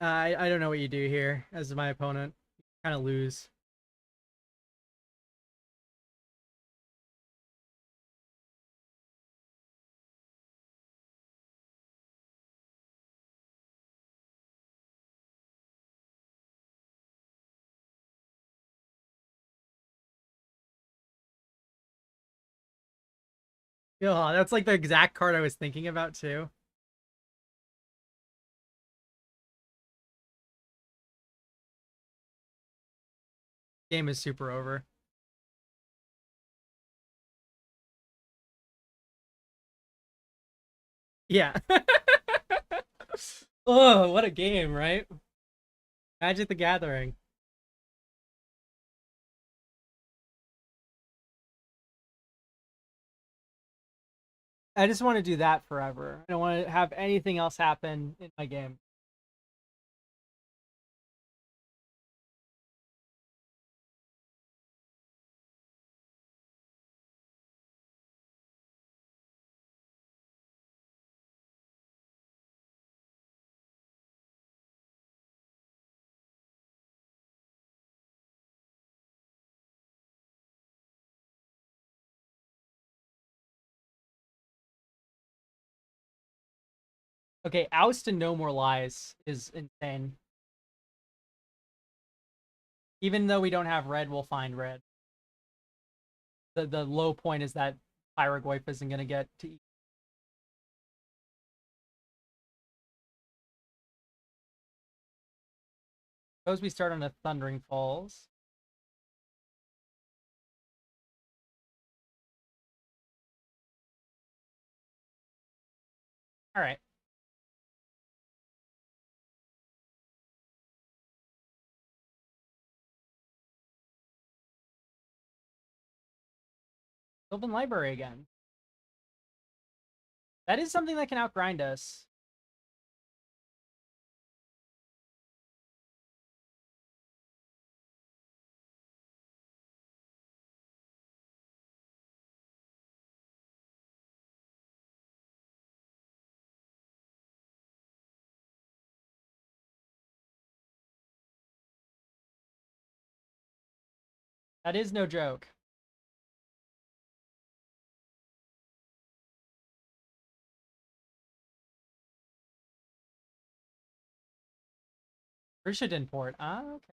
I don't know what you do here as my opponent. Kind of lose. Yeah, that's like the exact card I was thinking about too. Game is super over. Yeah. Oh, what a game, right? Magic the Gathering. I just want to do that forever. I don't want to have anything else happen in my game. Okay, Oust and No More Lies is insane. Even though we don't have red, we'll find red. The low point is that Pyrogoyf isn't going to get to eat. Suppose we start on a Thundering Falls. All right. Sylvan Library again. That is something that can outgrind us. That is no joke. Risha didn't port. Ah, okay.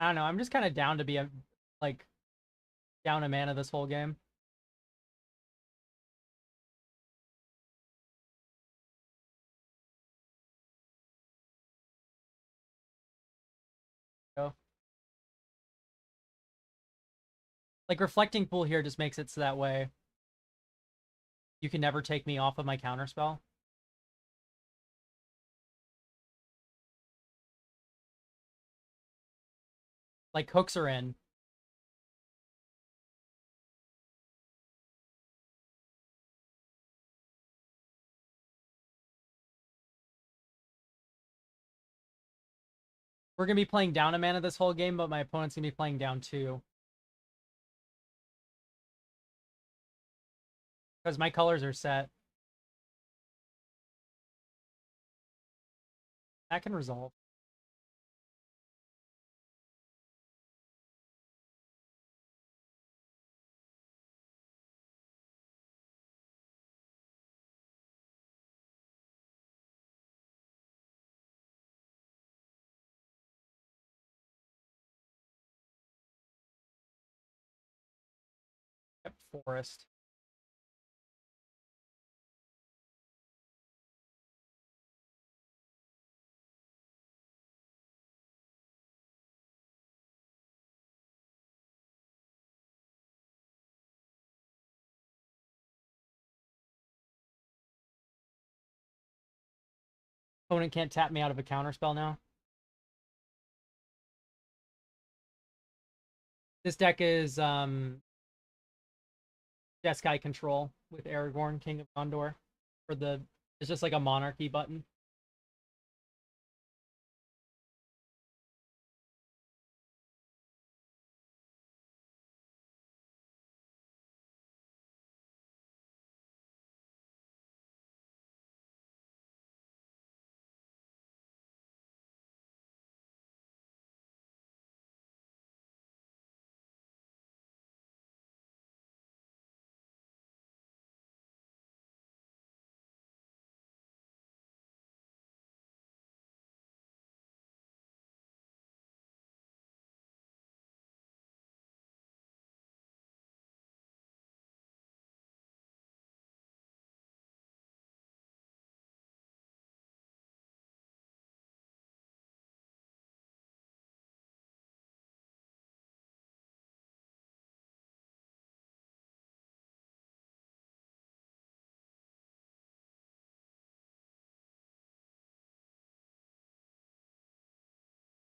I don't know. I'm just kind of down to be a like down a mana this whole game. So, like Reflecting Pool here just makes it so that way you can never take me off of my counterspell. Like, hooks are in. We're going to be playing down a mana this whole game, but my opponent's going to be playing down 2. Because my colors are set. That can resolve. Yep, forest. Opponent can't tap me out of a counterspell now. This deck is JESKAI control with Aragorn, King of Gondor. It's just like a monarchy button.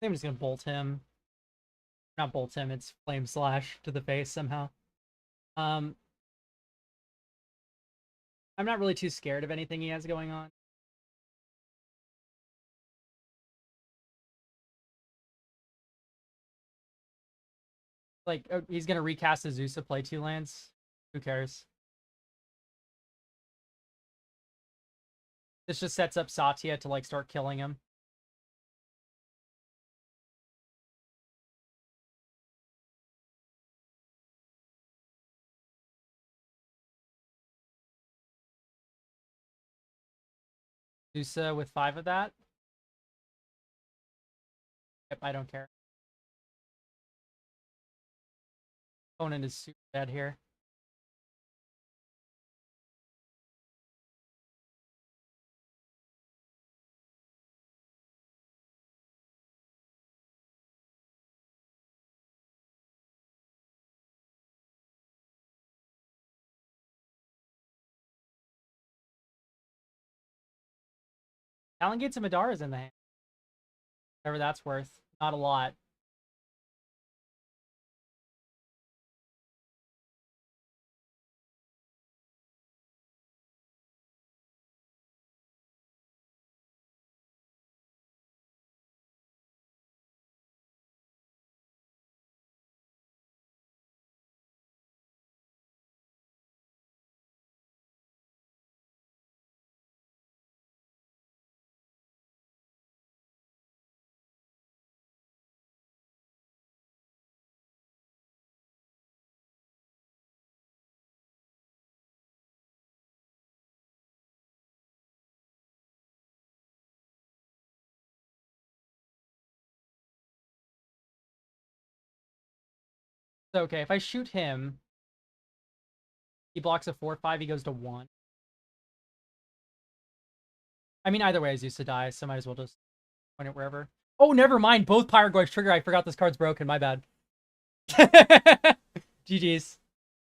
I think I'm just gonna bolt him. Not bolt him, it's flame slash to the face somehow. I'm not really too scared of anything he has going on. Like, he's gonna recast Azusa, play 2 lands. Who cares? This just sets up Satya to, like, start killing him. Azusa with 5 of that. Yep, I don't care. Opponent is super dead here. Talon Gates and Madara's in the hand. Whatever that's worth. Not a lot. So, okay, if I shoot him, he blocks a 4/5, he goes to 1. I mean, either way, Azusa dies, so might as well just point it wherever. Oh, never mind. Both Pyroglyphs trigger. I forgot this card's broken. My bad. GG's.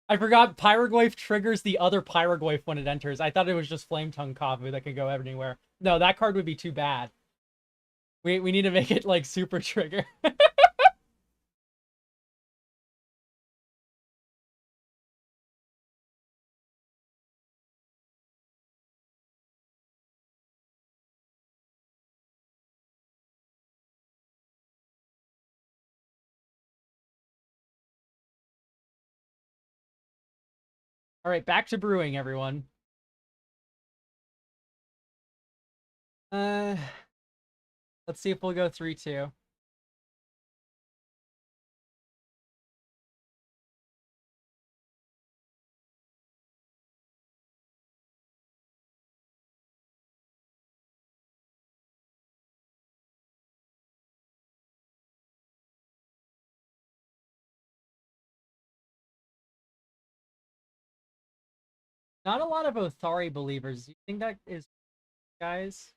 I forgot Pyroglyph triggers the other Pyroglyph when it enters. I thought it was just Flame Tongue Kavu that could go anywhere. No, that card would be too bad. We need to make it, like, super trigger. All right, back to brewing, everyone. Uh, let's see if we'll go 3-2. Not a lot of Othari believers. Do you think that is, guys?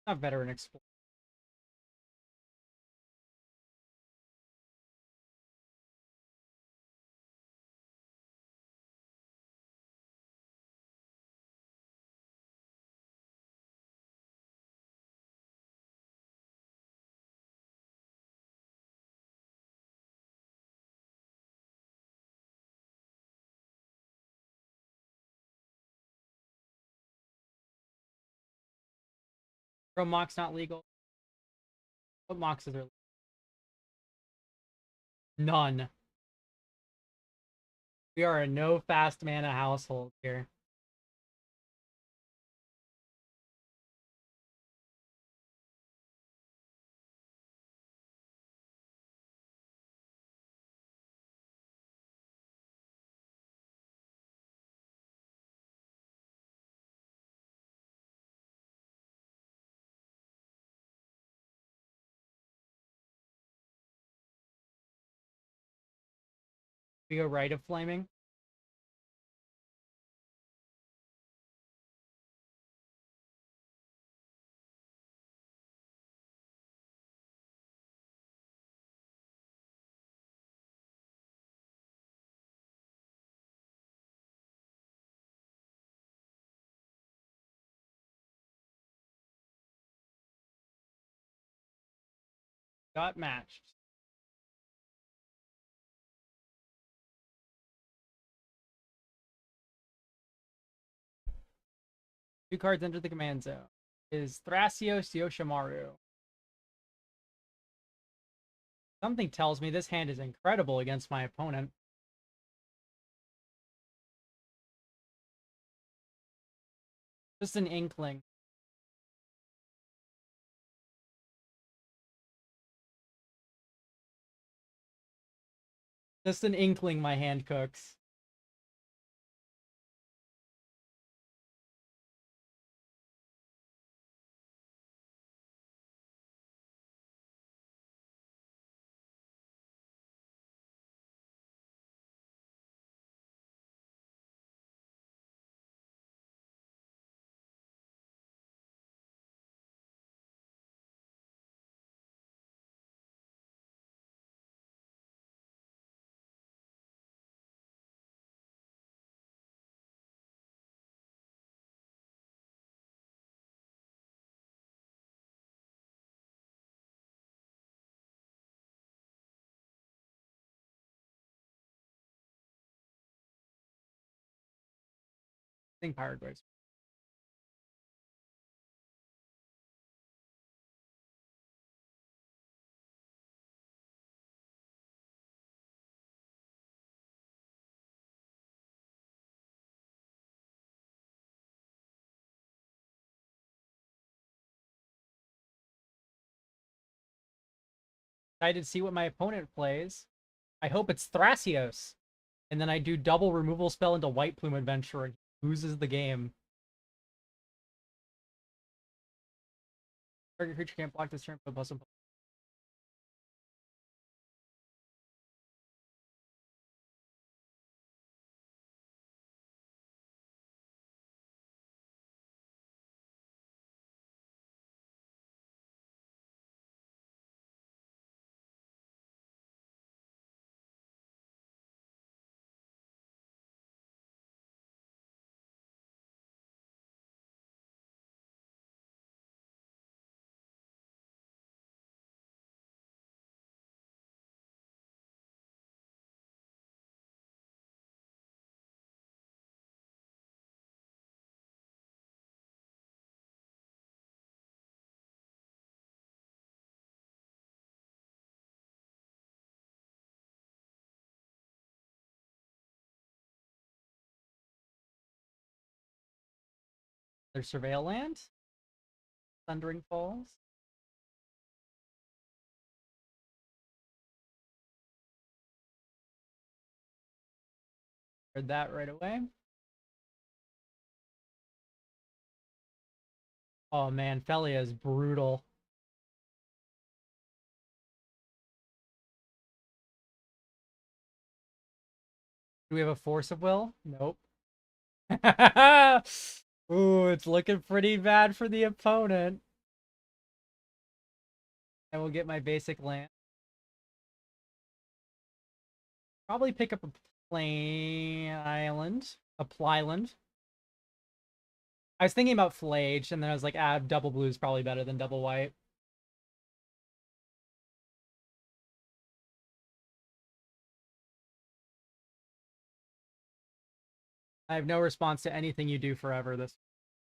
Not veteran explorer. Pro Mox not legal. What Mox is there? None. We are a no fast mana household here. We go Rite of Flaming. 'Got matched. Two cards enter the command zone. Is Thrasios Yoshimaru. Something tells me this hand is incredible against my opponent. Just an inkling. Just an inkling my hand cooks. I think Pirate Graves. Excited to see what my opponent plays. I hope it's Thrasios. And then I do double removal spell into White Plume Adventure and he loses the game. Target creature can't block this turn, but plus Their Surveil land. Thundering Falls. Heard that right away. Oh man, Felia is brutal. Do we have a Force of Will? Nope. Ooh, it's looking pretty bad for the opponent. I will get my basic land. Probably pick up a plain island. A plyland. I was thinking about Flage, and then I was like, double blue is probably better than double white. I have no response to anything you do forever this.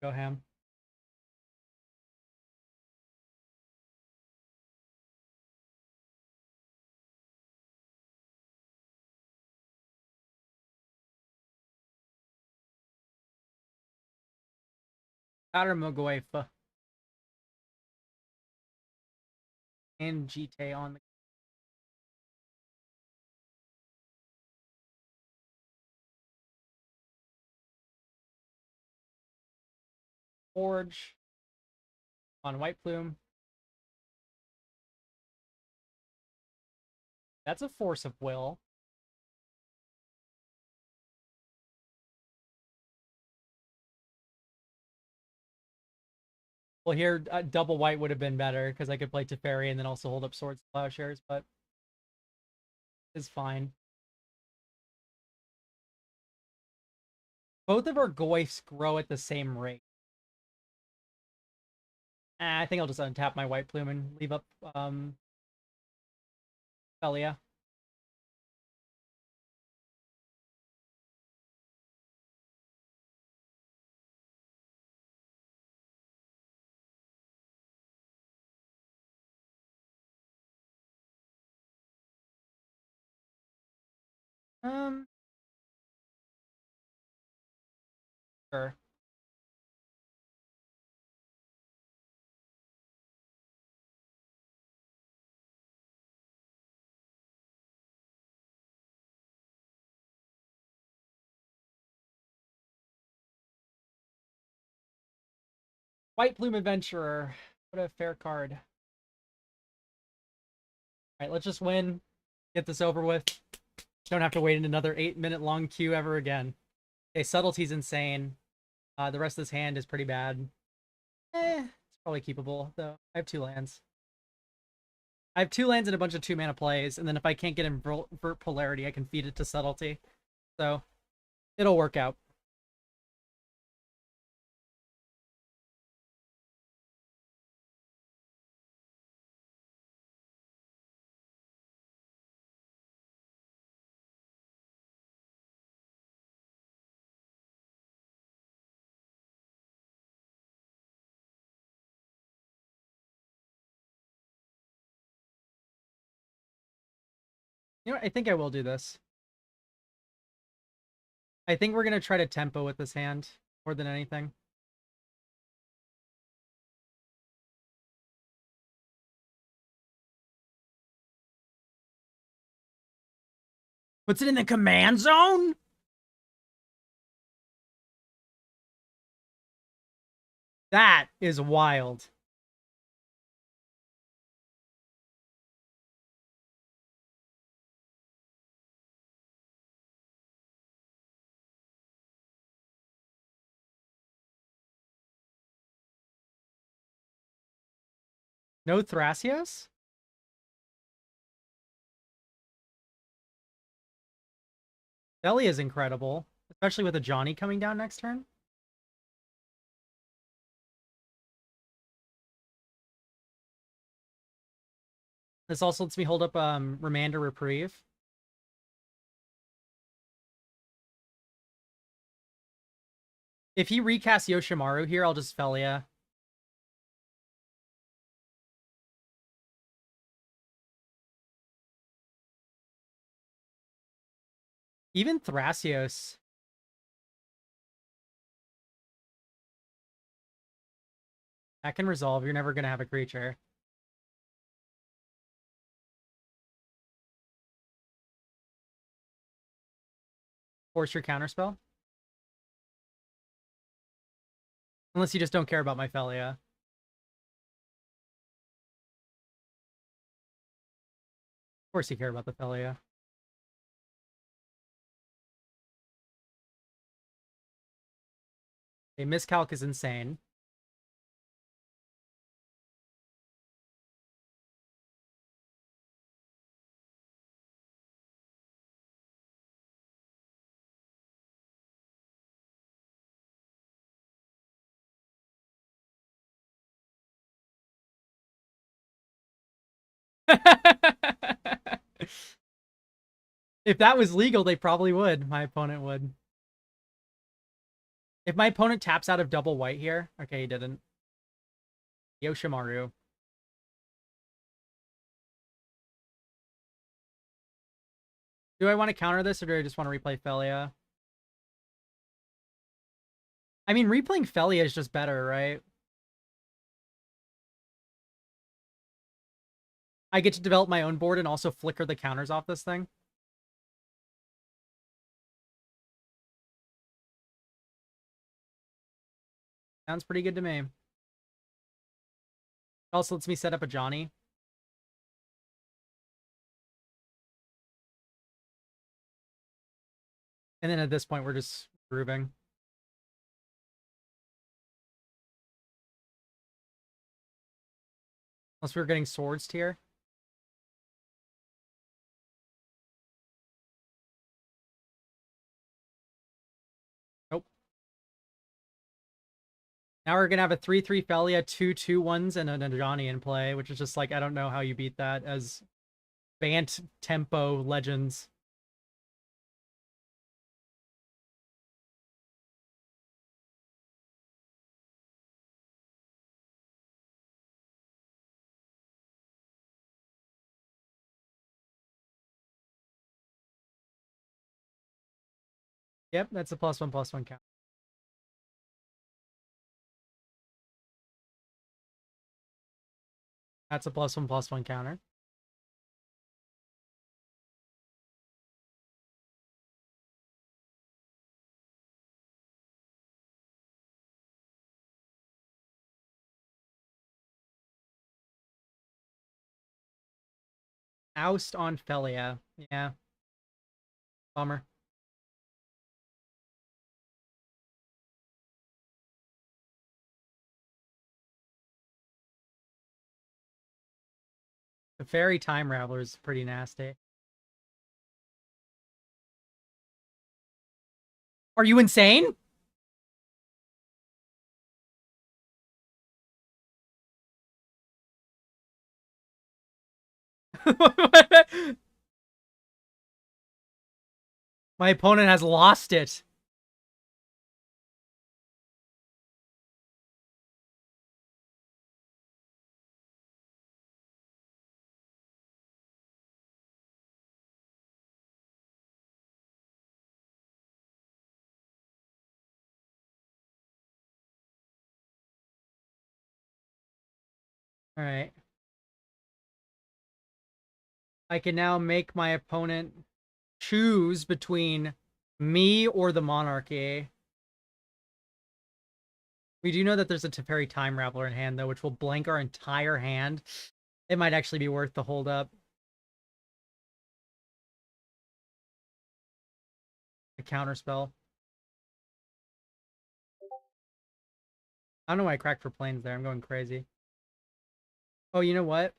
Go ham. Outer Mogoefa. And GT on the Forge. On White Plume. That's a Force of Will. Well, here, double white would have been better, because I could play Teferi and then also hold up Swords and Plowshares, but it's fine. Both of our Goyfs grow at the same rate. I think I'll just untap my White Plume and leave up Felia. Sure. White Plume Adventurer. What a fair card. Alright, let's just win. Get this over with. Don't have to wait in another 8-minute long queue ever again. Okay, Subtlety's insane. The rest of this hand is pretty bad. It's probably keepable, though. I have 2 lands. I have 2 lands and a bunch of 2-mana plays, and then if I can't get Invert Polarity, I can feed it to Subtlety. So, it'll work out. You know what? I think I will do this. I think we're going to try to tempo with this hand more than anything. Puts it in the command zone? That is wild. No Thrasios? Belly is incredible, especially with a Johnny coming down next turn. This also lets me hold up Remander Reprieve. If he recasts Yoshimaru here, I'll just Felia. Even Thrasios. That can resolve. You're never gonna have a creature. Force your counterspell. Unless you just don't care about my Felia. Of course you care about the Felia. Okay, miscalc is insane. If that was legal, they probably would. My opponent would. If my opponent taps out of double white here. Okay, he didn't. Yoshimaru. Do I want to counter this, or do I just want to replay Felia? I mean, replaying Felia is just better, right? I get to develop my own board and also flicker the counters off this thing. Sounds pretty good to me. Also lets me set up a Johnny. And then at this point, we're just grooving. Unless we were getting swords tier. Nope. Now we're going to have a 3-3 Felia, 2-2-1s, and a Johnny in play, which is just like, I don't know how you beat that as Bant tempo legends. Yep, that's a +1/+1 count. That's a +1/+1 counter. Oust on Felia. Yeah. Bummer. The Fairy Time Raveler is pretty nasty. Are you insane? My opponent has lost it. All right. I can now make my opponent choose between me or the Monarchy. We do know that there's a Teferi Time Raveler in hand, though, which will blank our entire hand. It might actually be worth the hold up. A counter spell. I don't know why I cracked for planes there. I'm going crazy. Oh, you know what?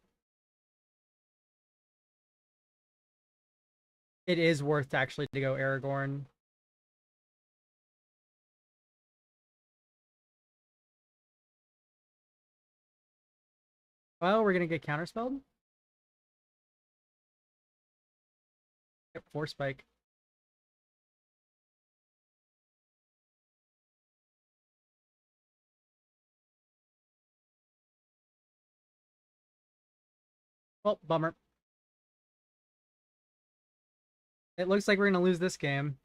It is worth actually to go Aragorn. Well, we're gonna get counterspelled. Yep, 4 spike. Well, bummer. It looks like we're gonna lose this game.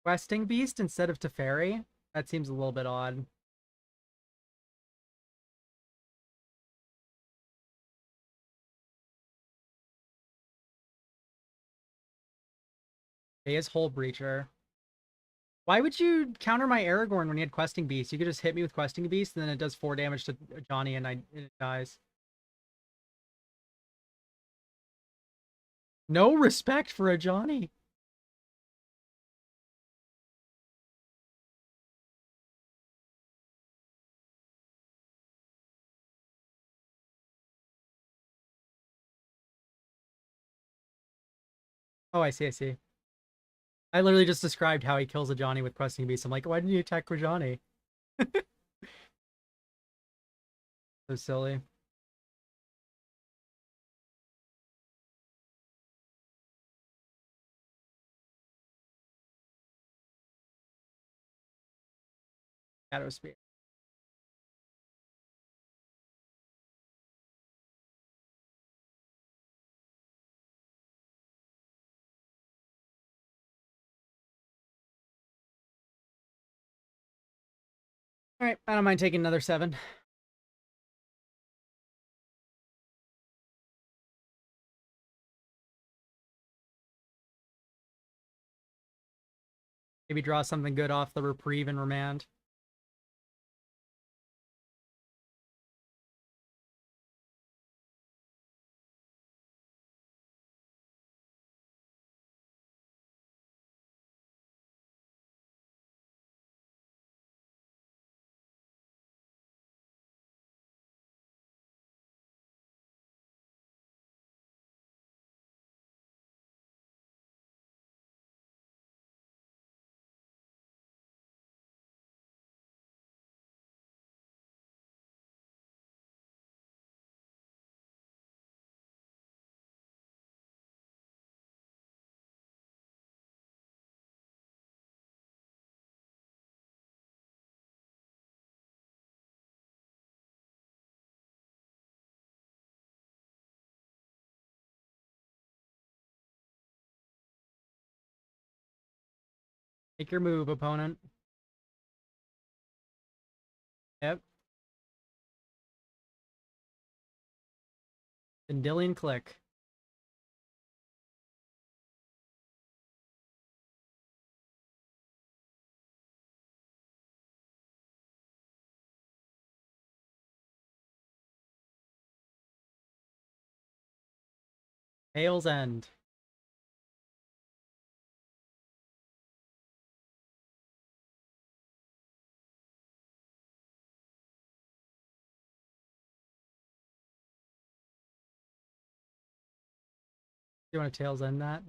Questing Beast instead of Teferi? That seems a little bit odd. He is Hull Breacher. Why would you counter my Aragorn when he had Questing Beast? You could just hit me with Questing Beast, and then it does 4 damage to Johnny, and it dies. No respect for a Johnny. Oh, I see, I see. I literally just described how he kills a Johnny with Questing Beast. I'm like, why didn't you attack for Johnny? So silly. Shadow Spear. Alright, I don't mind taking another 7. Maybe draw something good off the Reprieve and Remand. Make your move, opponent. Yep. Vendilion Click. Tail's End. You want to Tail's End that?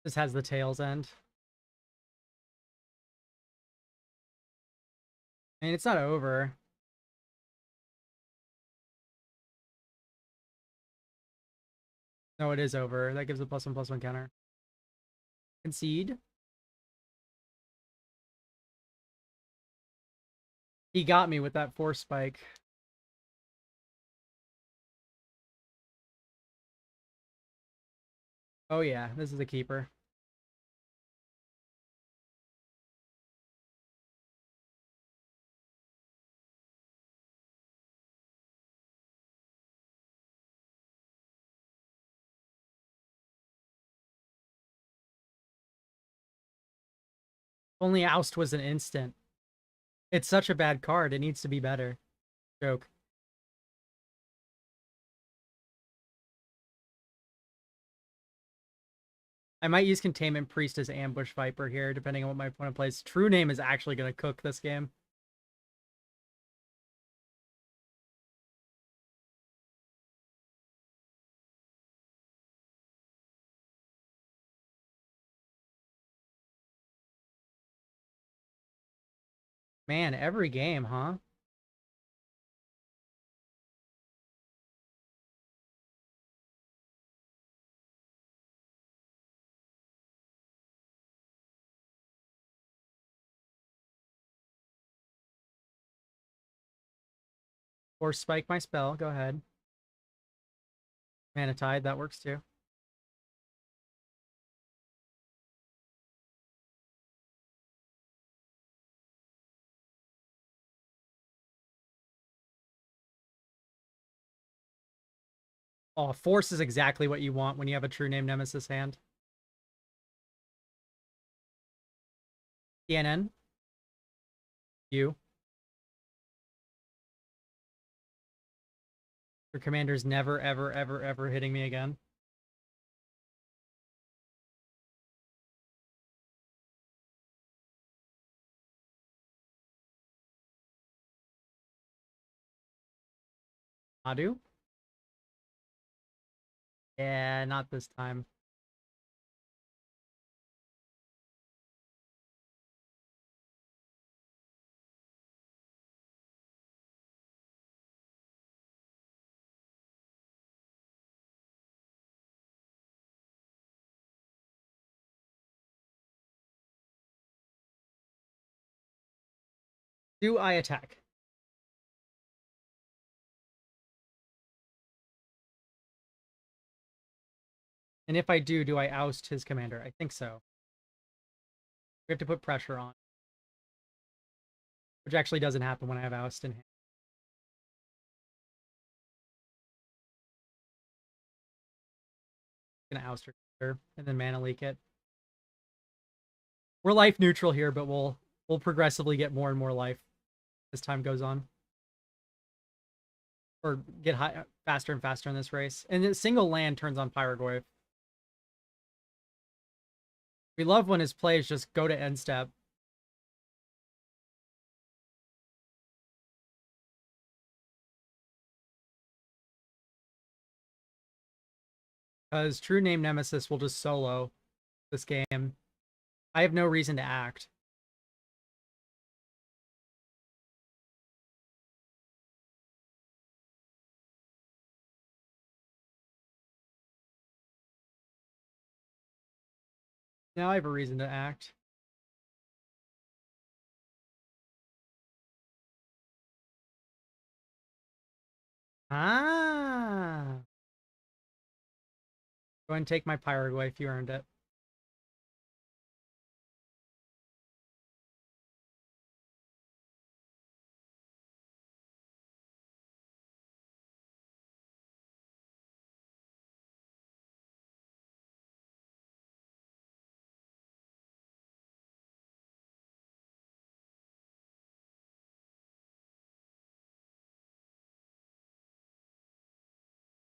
This has the Tail's End. I mean, it's not over. No, it is over. That gives a +1/+1 counter. Concede. He got me with that Force Spike. Oh yeah, this is a keeper. Only Oust was an instant. It's such a bad card. It needs to be better. Joke. I might use Containment Priest as Ambush Viper here, depending on what my opponent plays. True Name is actually going to cook this game. Man, every game, huh? Or spike my spell. Go ahead. Mana Tide, that works too. Oh, Force is exactly what you want when you have a True Name Nemesis hand. CNN. You. Your commander's never, ever, ever, ever hitting me again. Adu? Yeah, not this time. Do I attack? And if I do I oust his commander? I think so. We have to put pressure on. Which actually doesn't happen when I have oust in hand. Gonna oust her and then mana leak it. We're life neutral here, but we'll progressively get more and more life as time goes on. Or get faster and faster in this race. And a single land turns on Pyrogoyf. We love when his plays just go to end step. Because True Name Nemesis will just solo this game. I have no reason to act. Now I have a reason to act. Ah. Go ahead and take my Pyrogoyf. You earned it.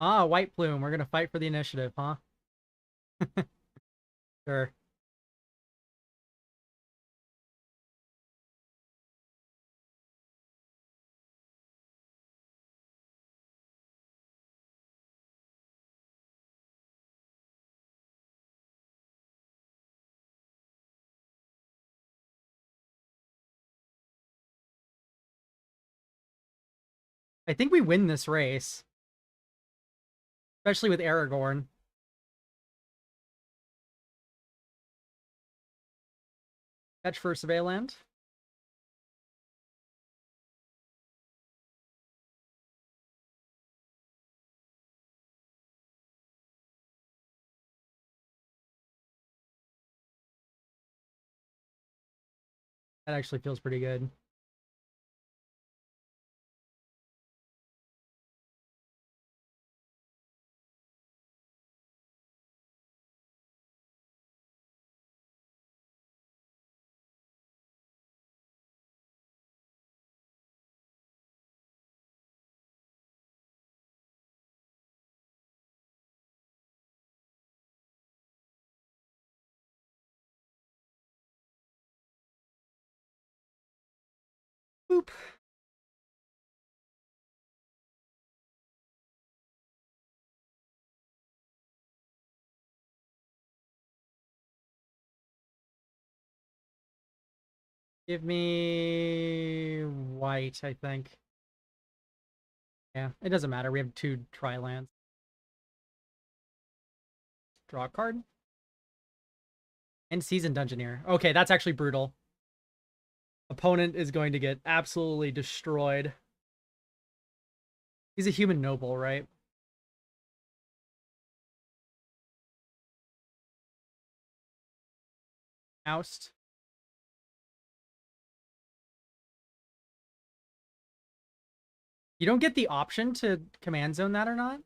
Ah, White Plume. We're gonna fight for the initiative, huh? Sure. I think we win this race. Especially with Aragorn. Fetch for Survey Land. That actually feels pretty good. Boop. Give me white, I think. Yeah, it doesn't matter. We have 2 tri-lands. Draw a card. And Seasoned Dungeoneer. Okay, that's actually brutal. Opponent is going to get absolutely destroyed. He's a human noble, right? Oust. You don't get the option to command zone that or not?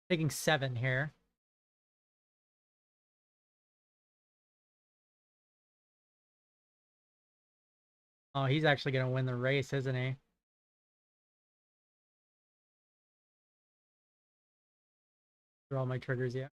Taking 7 here. Oh, he's actually going to win the race, isn't he? Through all my triggers, yeah.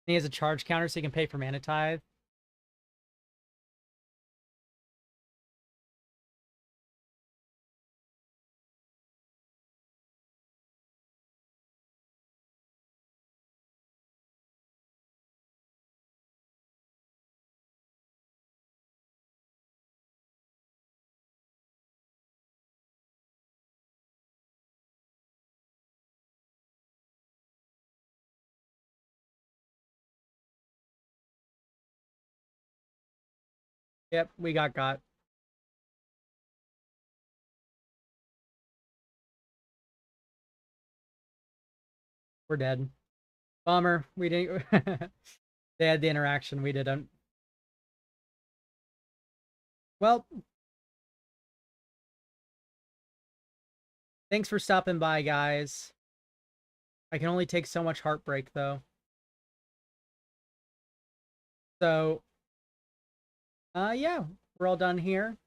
He has a charge counter so he can pay for mana tithe. Yep, we got. We're dead. Bummer. We didn't. They had the interaction. We didn't. Well, thanks for stopping by, guys. I can only take so much heartbreak, though. So, yeah, we're all done here.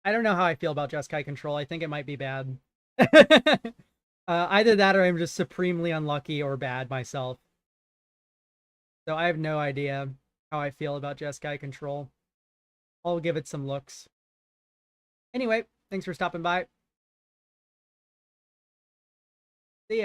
I don't know how I feel about Jeskai control. I think it might be bad. Either that or I'm just supremely unlucky or bad myself. So I have no idea how I feel about Jeskai control. I'll give it some looks. Anyway, thanks for stopping by. See ya.